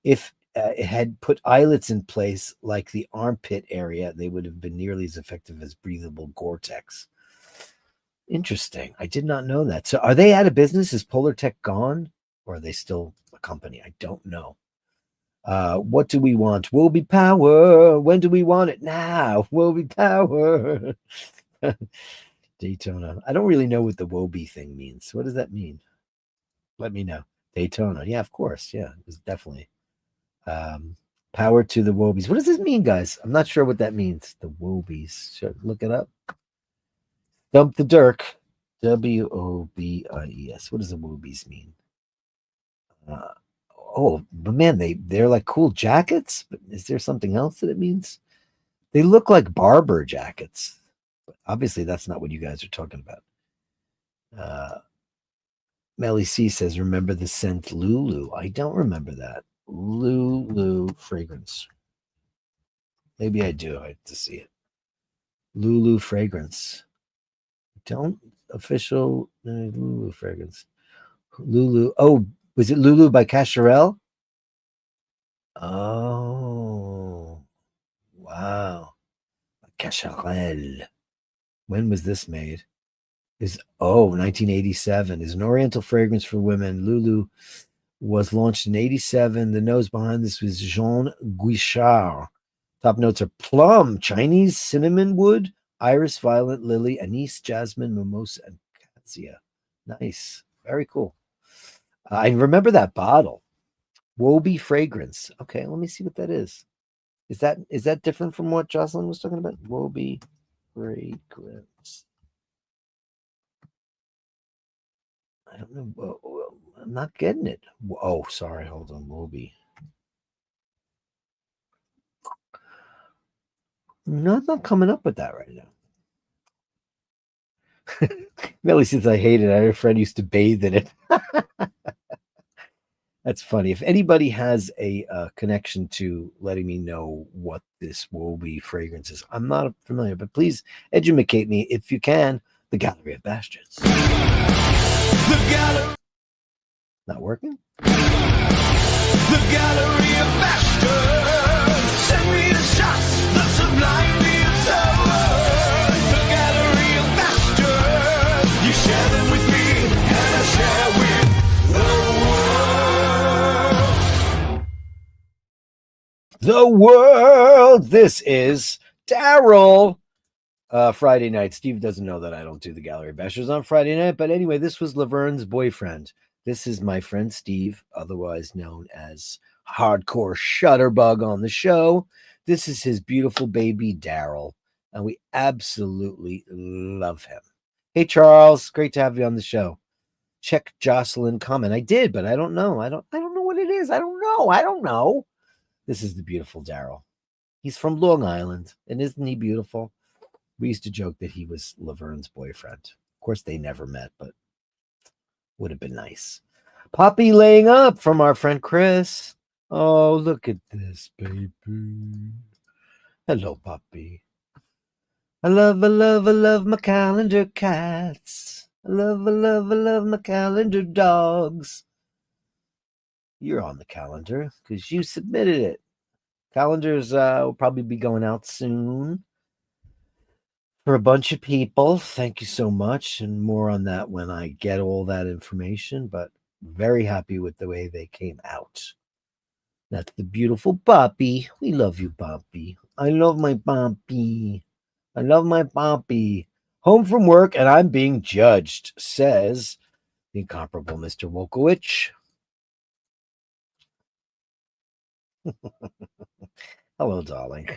If it had put eyelets in place like the armpit area, they would have been nearly as effective as breathable Gore-Tex. Interesting. I did not know that. So are they out of business? Is Polar Tech gone? Or are they still a company? I don't know. What do we want? Wobie power. When do we want it? Now. Wobie power. Daytona. I don't really know what the Wobie thing means. What does that mean? Let me know. Daytona. Yeah, of course. Yeah, it was definitely. Power to the Wobies. What does this mean, guys? I'm not sure what that means. The Wobies. Should look it up. Dump the Dirk. Wobies. What does the Wobies mean? But man, they're like cool jackets. But is there something else that it means? They look like barber jackets. But obviously, that's not what you guys are talking about. Melly C says, remember the scent Lulu? I don't remember that. Lulu fragrance. Maybe I do. I have to see it. Lulu fragrance. Don't official Lulu fragrance. Lulu. Oh, was it Lulu by Cacharel? Oh, wow. Cacharel. When was this made? 1987. Is an oriental fragrance for women. Lulu was launched in 87. The nose behind this was Jean Guichard. Top notes are plum, Chinese cinnamon wood, iris, violet, lily, anise, jasmine, mimosa, and cassia. Nice. Very cool. I remember that bottle. Woby fragrance. Okay, let me see what that is. Is that different from what Jocelyn was talking about? Woby fragrance. I don't know. I'm not getting it. Oh, sorry. Hold on. Woby. No, I'm not coming up with that right now. Really, since I hate it, I had a friend used to bathe in it. That's funny. If anybody has a connection to letting me know what this Woby fragrance is, I'm not familiar, but please educate me if you can. The Gallery of Bastards. The gallery. Not working? The Gallery of Bastards. Send me the shots, the sublimely absurd. The Gallery of Bastards. You share them with me, and I share with the world. This is Daryl. Friday night. Steve doesn't know that I don't do the Gallery Bashers on Friday night. But anyway, this was Laverne's boyfriend. This is my friend Steve, otherwise known as Hardcore Shutterbug on the show. This is his beautiful baby, Daryl. And we absolutely love him. Hey, Charles. Great to have you on the show. Check Jocelyn comment. I did, but I don't know. I don't know what it is. I don't know. This is the beautiful Daryl. He's from Long Island. And isn't he beautiful? We used to joke that he was Laverne's boyfriend. Of course, they never met, but would have been nice. Poppy laying up from our friend Chris. Oh, look at this, baby. Hello, Poppy. I love my calendar cats. I love my calendar dogs. You're on the calendar because you submitted it. Calendars will probably be going out soon for a bunch of people. Thank you so much. And more on that when I get all that information, but very happy with the way they came out. That's the beautiful Poppy. We love you, Poppy. I love my Poppy. I love my Poppy. Home from work and I'm being judged, says the incomparable Mr. Wolkowicz. Hello, darling.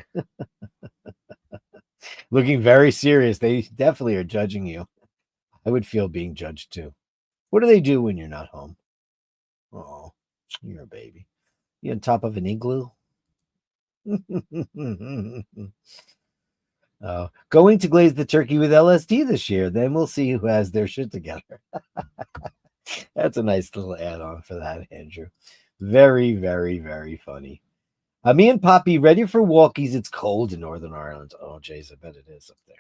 Looking very serious. They definitely are judging you. I would feel being judged too. What do they do when you're not home? Oh, you're a baby. You on top of an igloo? Going to glaze the turkey with LSD this year. Then we'll see who has their shit together. That's a nice little add-on for that, Andrew. Very, very, very funny. Me and Poppy ready for walkies. It's cold in Northern Ireland. Oh, jeez, I bet it is up there.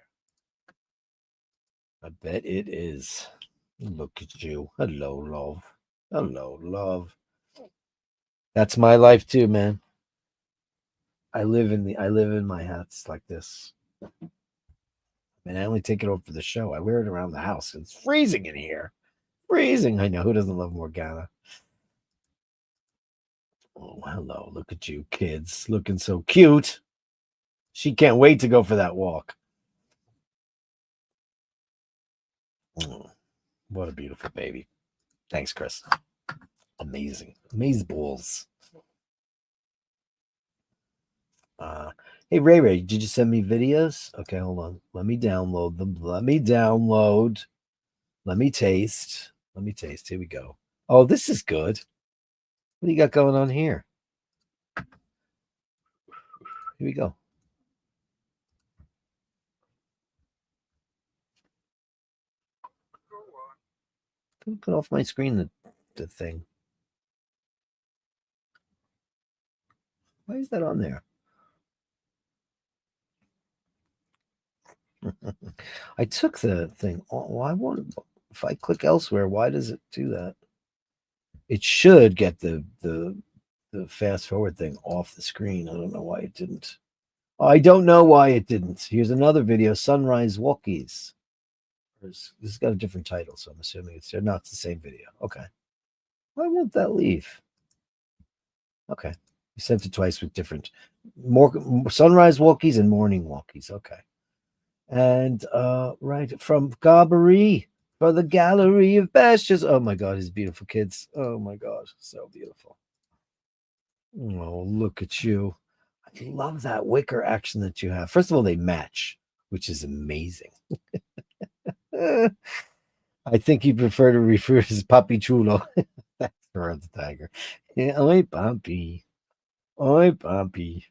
I bet it is. Look at you. Hello, love. Hello, love. That's my life too, man. I live in my hats like this. And I only take it off for the show. I wear it around the house. It's freezing in here. Freezing. I know. Who doesn't love Morgana? Oh, hello. Look at you, kids. Looking so cute. She can't wait to go for that walk. Oh, what a beautiful baby. Thanks, Chris. Amazing. Amaze balls. Hey, Ray, did you send me videos? Okay, hold on. Let me download them. Let me download. Let me taste. Here we go. Oh, this is good. What do you got going on here? Here we go. Don't put off my screen the thing. Why is that on there? I took the thing. If I click elsewhere, why does it do that? It should get the fast forward thing off the screen. I don't know why it didn't. I don't know why it didn't. Here's another video, Sunrise Walkies. This has got a different title, so I'm assuming it's the same video. Okay. Why won't that leave? Okay. You sent it twice with different more sunrise walkies and morning walkies. Okay. And right from Gallery for the Gallery of Bashtards. Oh my god, his beautiful kids. Oh my god, so beautiful. Oh, look at you. I love that wicker action that you have. First of all, they match, which is amazing. I think you prefer to refer to as Papi Chulo. That's for the tiger. Yeah, oi, Papi. Oi, Papi.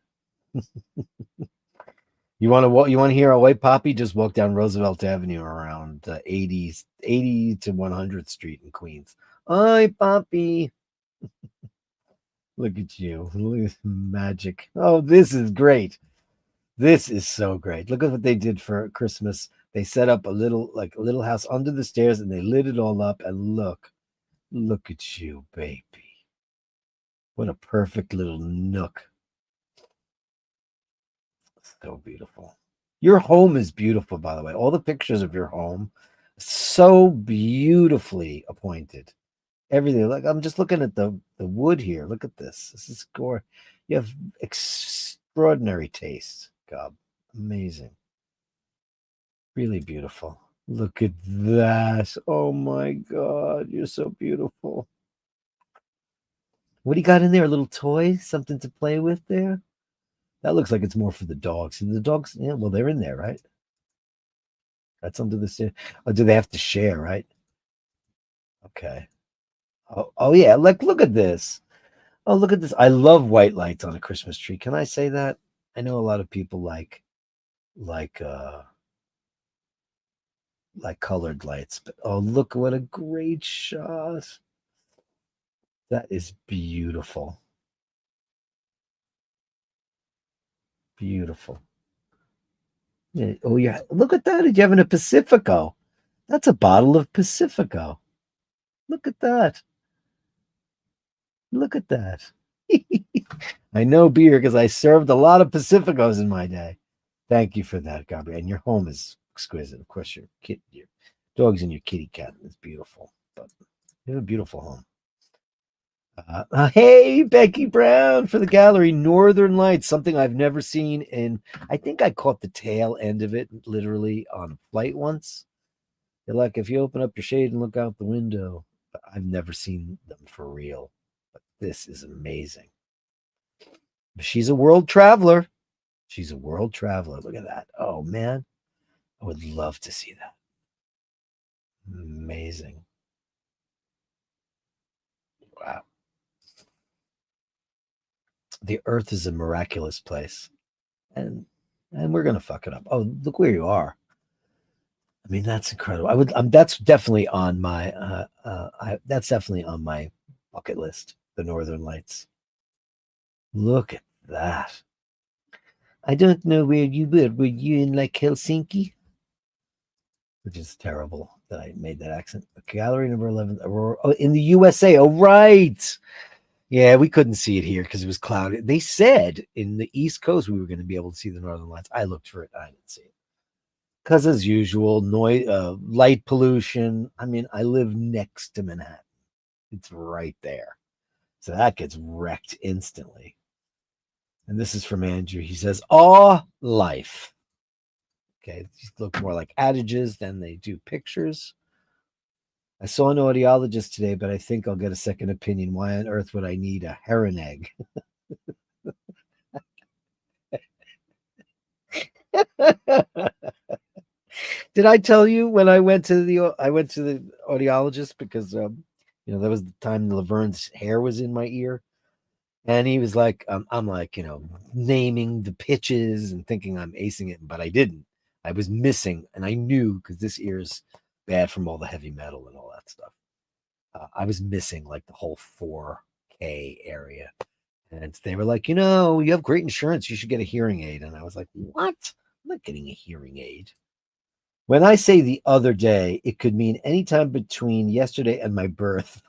You want to walk? You want to hear a white Papi? Just walk down Roosevelt Avenue around 80 to 100th Street in Queens. Oi, Papi. Look at you. Look at magic. Oh, this is great. This is so great. Look at what they did for Christmas. They set up a little house under the stairs and they lit it all up. And look at you, baby. What a perfect little nook. So beautiful. Your home is beautiful, by the way. All the pictures of your home, so beautifully appointed. Everything. Like I'm just looking at the wood here. Look at this. This is gore. You have extraordinary taste, God. Amazing. Really beautiful. Look at that. Oh my God. You're so beautiful. What do you got in there? A little toy? Something to play with there? That looks like it's more for the dogs. And the dogs, yeah, well, they're in there, right? That's under the stairs. Oh, do they have to share, right? Okay. Oh yeah. Like, look at this. Oh, look at this. I love white lights on a Christmas tree. Can I say that? I know a lot of people like like colored lights, but oh, look what a great shot. That is beautiful. Beautiful. Yeah. Oh, yeah. Look at that. You're having a Pacifico. That's a bottle of Pacifico. Look at that. Look at that. I know beer because I served a lot of Pacificos in my day. Thank you for that, Gabriel. And your home is exquisite. Of course, your dogs and your kitty cat is beautiful. But you have a beautiful home. Hey, Becky Brown for the gallery. Northern Lights, something I've never seen. And I think I caught the tail end of it literally on a flight once. They're like, if you open up your shade and look out the window, but I've never seen them for real. But this is amazing. She's a world traveler. She's a world traveler. Look at that. Oh, man. I would love to see that. Amazing. Wow. The earth is a miraculous place. And we're gonna fuck it up. Oh, look where you are. I mean, that's incredible. That's definitely on my that's definitely on my bucket list, the Northern Lights. Look at that. I don't know where you were. Were you in like Helsinki? Which is terrible that I made that accent. Gallery number 11, Aurora. Oh, in the USA. Oh, right. Yeah, we couldn't see it here because it was cloudy. They said in the East Coast we were going to be able to see the Northern Lights. I looked for it. I didn't see it. Because as usual, noise, light pollution. I mean, I live next to Manhattan. It's right there. So that gets wrecked instantly. And this is from Andrew. He says, "Aw, life." Okay, these look more like adages than they do pictures. I saw an audiologist today, but I think I'll get a second opinion. Why on earth would I need a heron egg? Did I tell you when I went to the audiologist because that was the time Laverne's hair was in my ear, and he was like, I'm like naming the pitches and thinking I'm acing it, but I didn't. I was missing, and I knew because this ear is bad from all the heavy metal and all that stuff. I was missing like the whole 4K area, and they were like, you have great insurance. You should get a hearing aid. And I was like, what? I'm not getting a hearing aid. When I say the other day, it could mean any time between yesterday and my birth.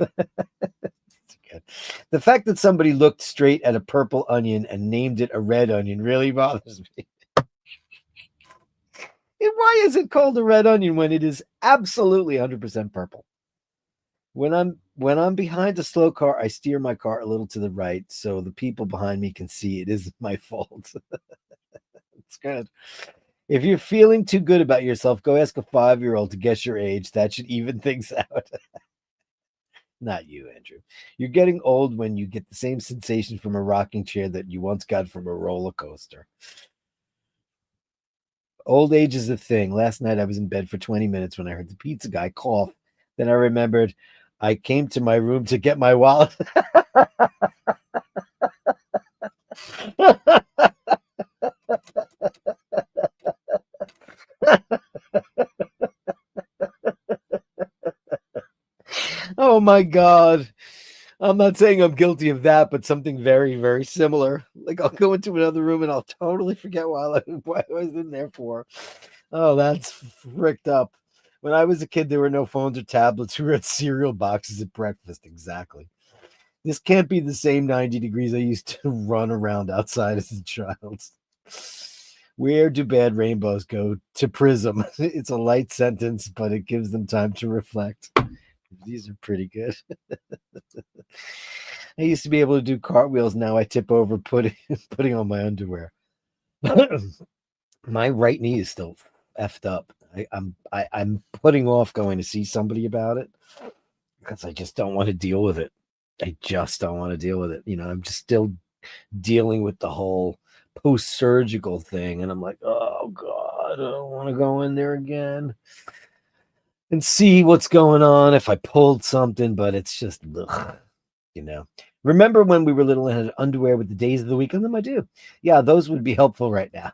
The fact that somebody looked straight at a purple onion and named it a red onion really bothers me. And why is it called a red onion when it is absolutely 100% purple? When I'm When I'm behind a slow car, I steer my car a little to the right so the people behind me can see it isn't my fault. It's good. If you're feeling too good about yourself, go ask a 5-year-old to guess your age. That should even things out. Not you, Andrew. You're getting old when you get the same sensation from a rocking chair that you once got from a roller coaster. Old age is a thing. Last night I was in bed for 20 minutes when I heard the pizza guy cough. Then I remembered I came to my room to get my wallet. Oh my God. I'm not saying I'm guilty of that, but something very, very similar. Like I'll go into another room and I'll totally forget what I was in there for. Oh, that's fricked up. When I was a kid, there were no phones or tablets. We read cereal boxes at breakfast. Exactly. This can't be the same 90 degrees I used to run around outside as a child. Where do bad rainbows go? To Prism. It's a light sentence, but it gives them time to reflect. These are pretty good. I used to be able to do cartwheels. Now I tip over putting on my underwear. My right knee is still effed up. I'm putting off going to see somebody about it because I just don't want to deal with it. I just don't want to deal with it. I'm just still dealing with the whole post-surgical thing, and I'm like, oh God, I don't want to go in there again and see what's going on if I pulled something, but it's just ugh. Remember when we were little and had underwear with the days of the week on them? I do. Yeah, those would be helpful right now.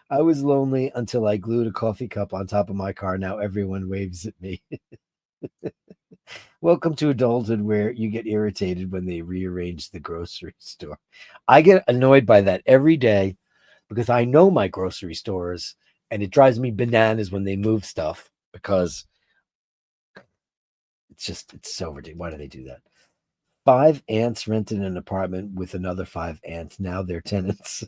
I was lonely until I glued a coffee cup on top of my car. Now everyone waves at me. Welcome to adulthood where you get irritated when they rearrange the grocery store. I get annoyed by that every day because I know my grocery stores and it drives me bananas when they move stuff because it's so ridiculous. Why do they do that? 5 ants rented an apartment with another 5 ants. Now they're tenants.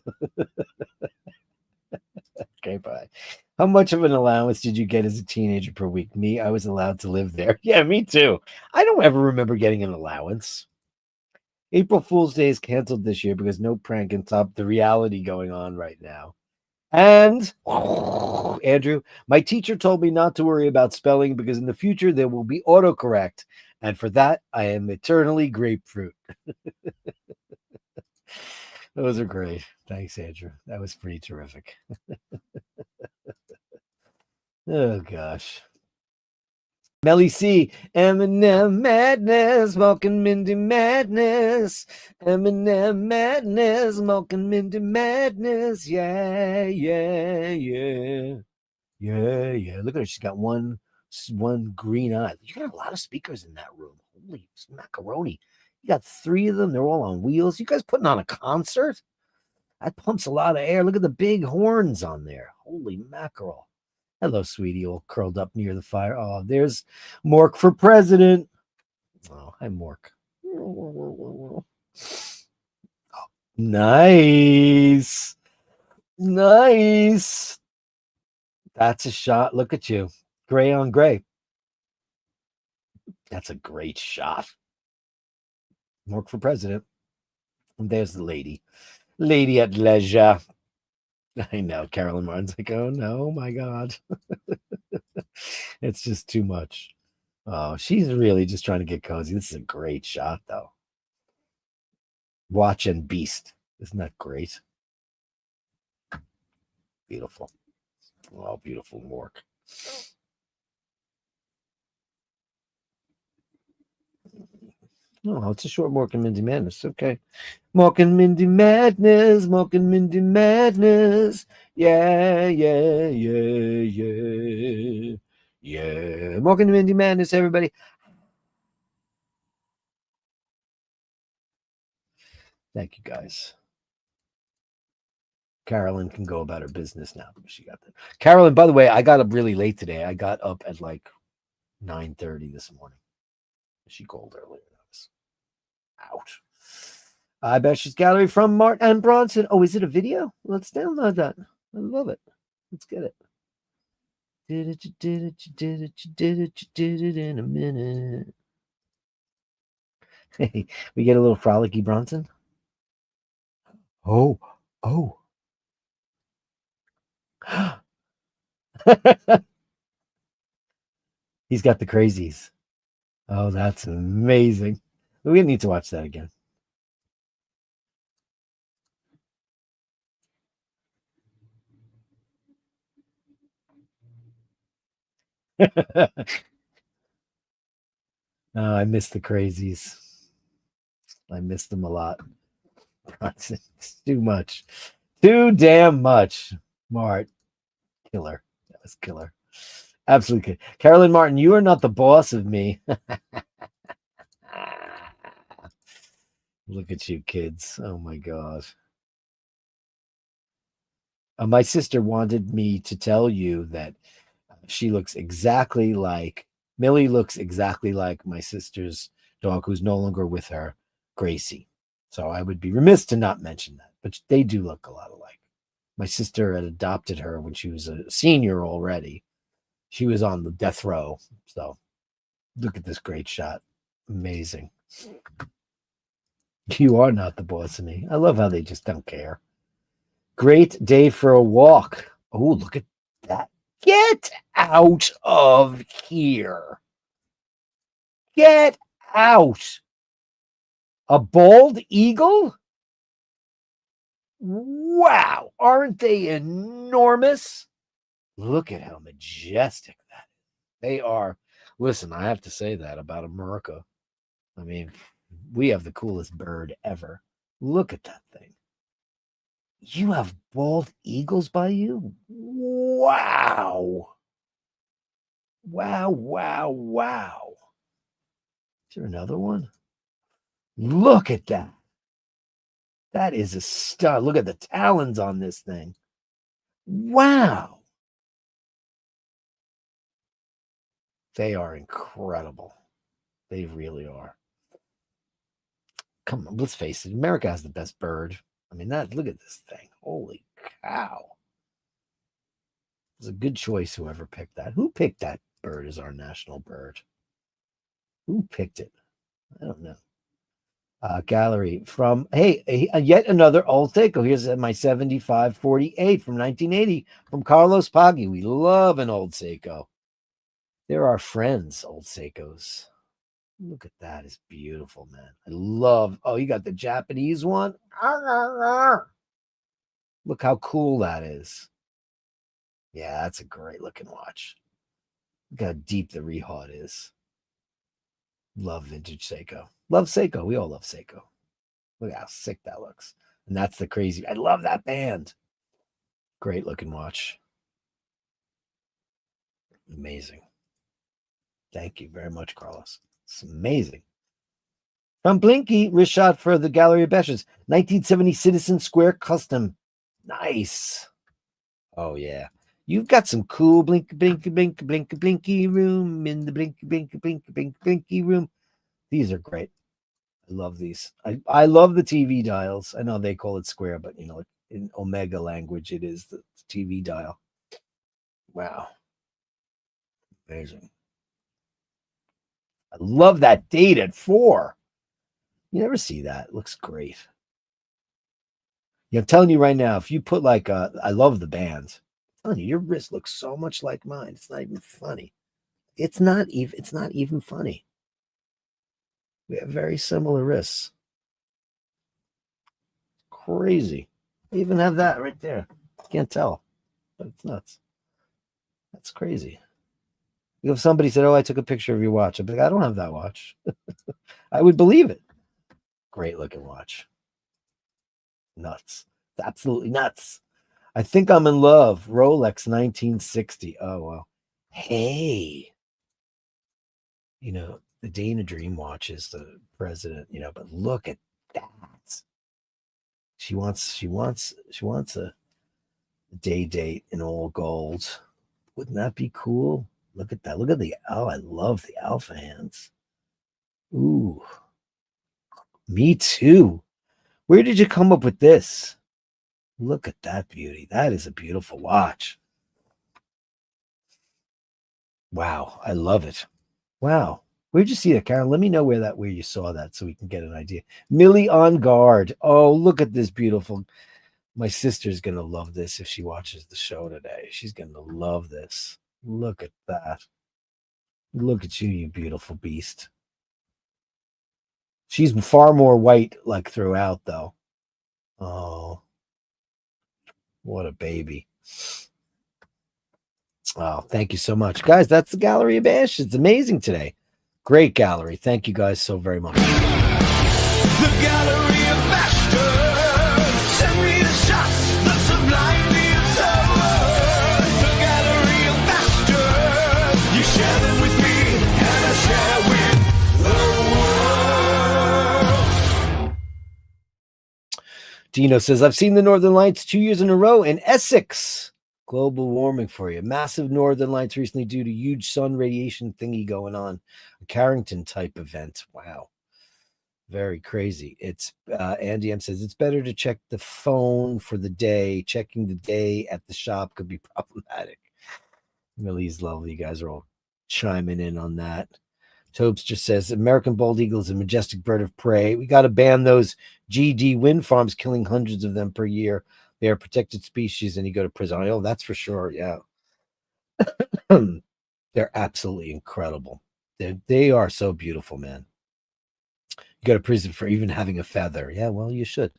Okay, bye. How much of an allowance did you get as a teenager per week? Me, I was allowed to live there. Yeah, me too. I don't ever remember getting an allowance. April Fool's Day is canceled this year because no prank can top the reality going on right now. And Andrew, my teacher told me not to worry about spelling because in the future there will be autocorrect. And for that, I am eternally grapefruit. Those are great. Thanks, Andrew. That was pretty terrific. Oh, gosh. Melly C. Eminem madness, Malkin Mindy madness. Eminem madness, Malkin Mindy madness. Yeah, yeah, yeah. Yeah, yeah. Look at her. She's got one green eye. You got a lot of speakers in that room. Holy macaroni. You got 3 of them. They're all on wheels. You guys putting on a concert? That pumps a lot of air. Look at the big horns on there. Holy mackerel. Hello, sweetie, all curled up near the fire. Oh, there's Mork for president. Oh, hi, Mork. Oh, nice. Nice. That's a shot. Look at you. Gray on gray. That's a great shot. Mork for president. And there's the lady. Lady at leisure. I know. Carolyn Martin's like, oh no, my God. It's just too much. Oh, she's really just trying to get cozy. This is a great shot, though. Watch and Beast. Isn't that great? Beautiful. Oh, beautiful work. Oh, it's a short Mork and Mindy Madness. Okay. Mork and Mindy Madness. Mork and Mindy Madness. Yeah, yeah, yeah, yeah. Yeah. Mork and Mindy Madness, everybody. Thank you, guys. Carolyn can go about her business now because she got there. Carolyn, by the way, I got up really late today. I got up at like 9:30 this morning. She called earlier. I was out. I bet she's gallery from Mart and Bronson. Oh, is it a video? Let's download that. I love it. Let's get it. Did it, you did it, you did it, you did it, you did it in a minute. Hey, we get a little frolicky Bronson. Oh, oh. He's got the crazies. Oh, that's amazing. We need to watch that again. Oh, I miss the crazies. I miss them a lot. It's too much. Too damn much. Mart. Killer. That was killer. Absolutely. Carolyn Martin, you are not the boss of me. Look at you, kids. Oh my God. My sister wanted me to tell you that she looks exactly like Millie, looks exactly like my sister's dog, who's no longer with her, Gracie. So I would be remiss to not mention that, but they do look a lot alike. My sister had adopted her when she was a senior already. She was on the death row. So look at this great shot. Amazing. You are not the boss of me. I love how they just don't care. Great day for a walk. Oh, look at that. Get out of here. Get out. A bald eagle? Wow. Aren't they enormous? Look at how majestic that is. They are. Listen, I have to say that about America. I mean, we have the coolest bird ever. Look at that thing. You have bald eagles by you? Wow. Wow, wow, wow. Is there another one? Look at that. That is a stud. Look at the talons on this thing. Wow. They are incredible. They really are. Come on, let's face it. America has the best bird. I mean, look at this thing. Holy cow. It was a good choice, whoever picked that. Who picked that bird as our national bird? Who picked it? I don't know. Gallery from, hey, yet another old Seiko. Here's my 7548 from 1980 from Carlos Paggi. We love an old Seiko. They're our friends, old Seikos. Look at that. It's beautiful, man. I love, oh, you got the Japanese one. Look how cool that is. Yeah, that's a great looking watch. Look how deep the rehaut is. Love vintage Seiko. Love Seiko. We all love Seiko. Look how sick that looks. And that's the crazy. I love that band. Great looking watch. Amazing. Thank you very much, Carlos. It's amazing. From Blinky, wrist shot for the Gallery of Bashtards. 1970 Citizen Square Custom. Nice. Oh, yeah. You've got some cool blink, blink, blink, blink, blinky room in the blink, blink, blink, blink, blinky room. These are great. I love these. I love the TV dials. I know they call it square, but in Omega language, it is the TV dial. Wow. Amazing. I love that date at 4. You never see that. It looks great. I'm telling you right now, if you put I love the bands. I'm telling you, your wrist looks so much like mine. It's not even funny. It's not even funny. We have very similar wrists. Crazy. I even have that right there. Can't tell, but it's nuts. That's crazy. If somebody said, "Oh, I took a picture of your watch," I'd be like, "I don't have that watch." I would believe it. Great looking watch. Nuts. Absolutely nuts. I think I'm in love. Rolex 1960. Oh, well. Hey. The Dana Dream watch is the president, but look at that. She wants a day date in all gold. Wouldn't that be cool? Look at that. Look at I love the alpha hands. Ooh. Me too. Where did you come up with this? Look at that beauty. That is a beautiful watch. Wow. I love it. Wow. Where'd you see that, Karen? Let me know where you saw that so we can get an idea. Millie on Guard. Oh, look at this beautiful. My sister's gonna love this if she watches the show today. She's gonna love this. Look at that. Look at you, you beautiful beast. She's far more white, like throughout, though. Oh, what a baby. Oh, thank you so much. Guys, that's the Gallery of Bash. It's amazing today. Great gallery. Thank you guys so very much. The Gallery of Bashtards. Send me the shots, the sublime, the absurd. The Gallery of Bashtards. You share them with me, and I share with the world. Dino says, I've seen the Northern Lights 2 years in a row in Essex. Global warming for you. Massive Northern Lights recently due to huge sun radiation thingy going on. A Carrington type event. Wow. Very crazy. It's Andy M says, it's better to check the phone for the day. Checking the day at the shop could be problematic. Millie's lovely. You guys are all chiming in on that. Tobes just says, American bald eagle is a majestic bird of prey. We got to ban those GD wind farms killing hundreds of them per year. They are protected species and you go to prison. Oh, that's for sure. Yeah. They're absolutely incredible. They are so beautiful, man. You go to prison for even having a feather. Yeah, well, you should.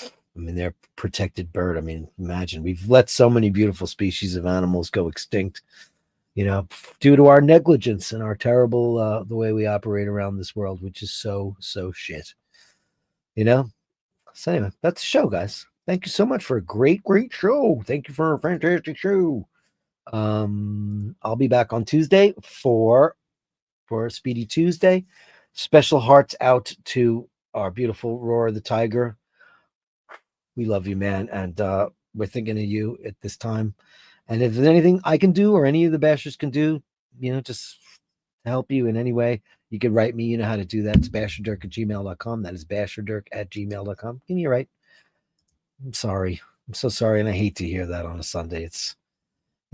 I mean, they're a protected bird. I mean, imagine we've let so many beautiful species of animals go extinct, due to our negligence and our terrible, the way we operate around this world, which is so shit, So anyway, that's the show, guys. Thank you so much for a great show. Thank you for a fantastic show. I'll be back on Tuesday for Speedy Tuesday. Special hearts out to our beautiful Roar the Tiger. We love you, man, and we're thinking of you at this time. And if there's anything I can do or any of the bashers can do, just to help you in any way, you can write me. You know how to do that. It's basherdirk@gmail.com. That is basherdirk@gmail.com. Give me a write. I'm sorry. I'm so sorry, and I hate to hear that on a Sunday. It's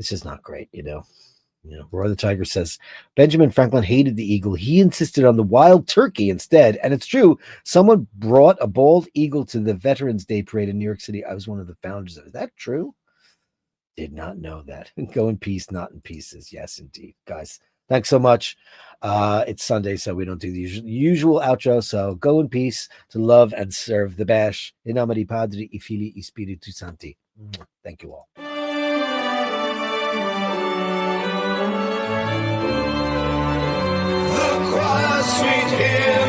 just not great, Roy the Tiger says, Benjamin Franklin hated the eagle. He insisted on the wild turkey instead. And it's true. Someone brought a bald eagle to the Veterans Day parade in New York City. I was one of the founders of it. Is that true? Did not know that. Go in peace, not in pieces. Yes, indeed. Guys, thanks so much. It's Sunday, so we don't do the usual outro. So go in peace to love and serve the bash. In nome di Padre, I Fili, I Spiritu Santi. Thank you all. The choir sweet hymn.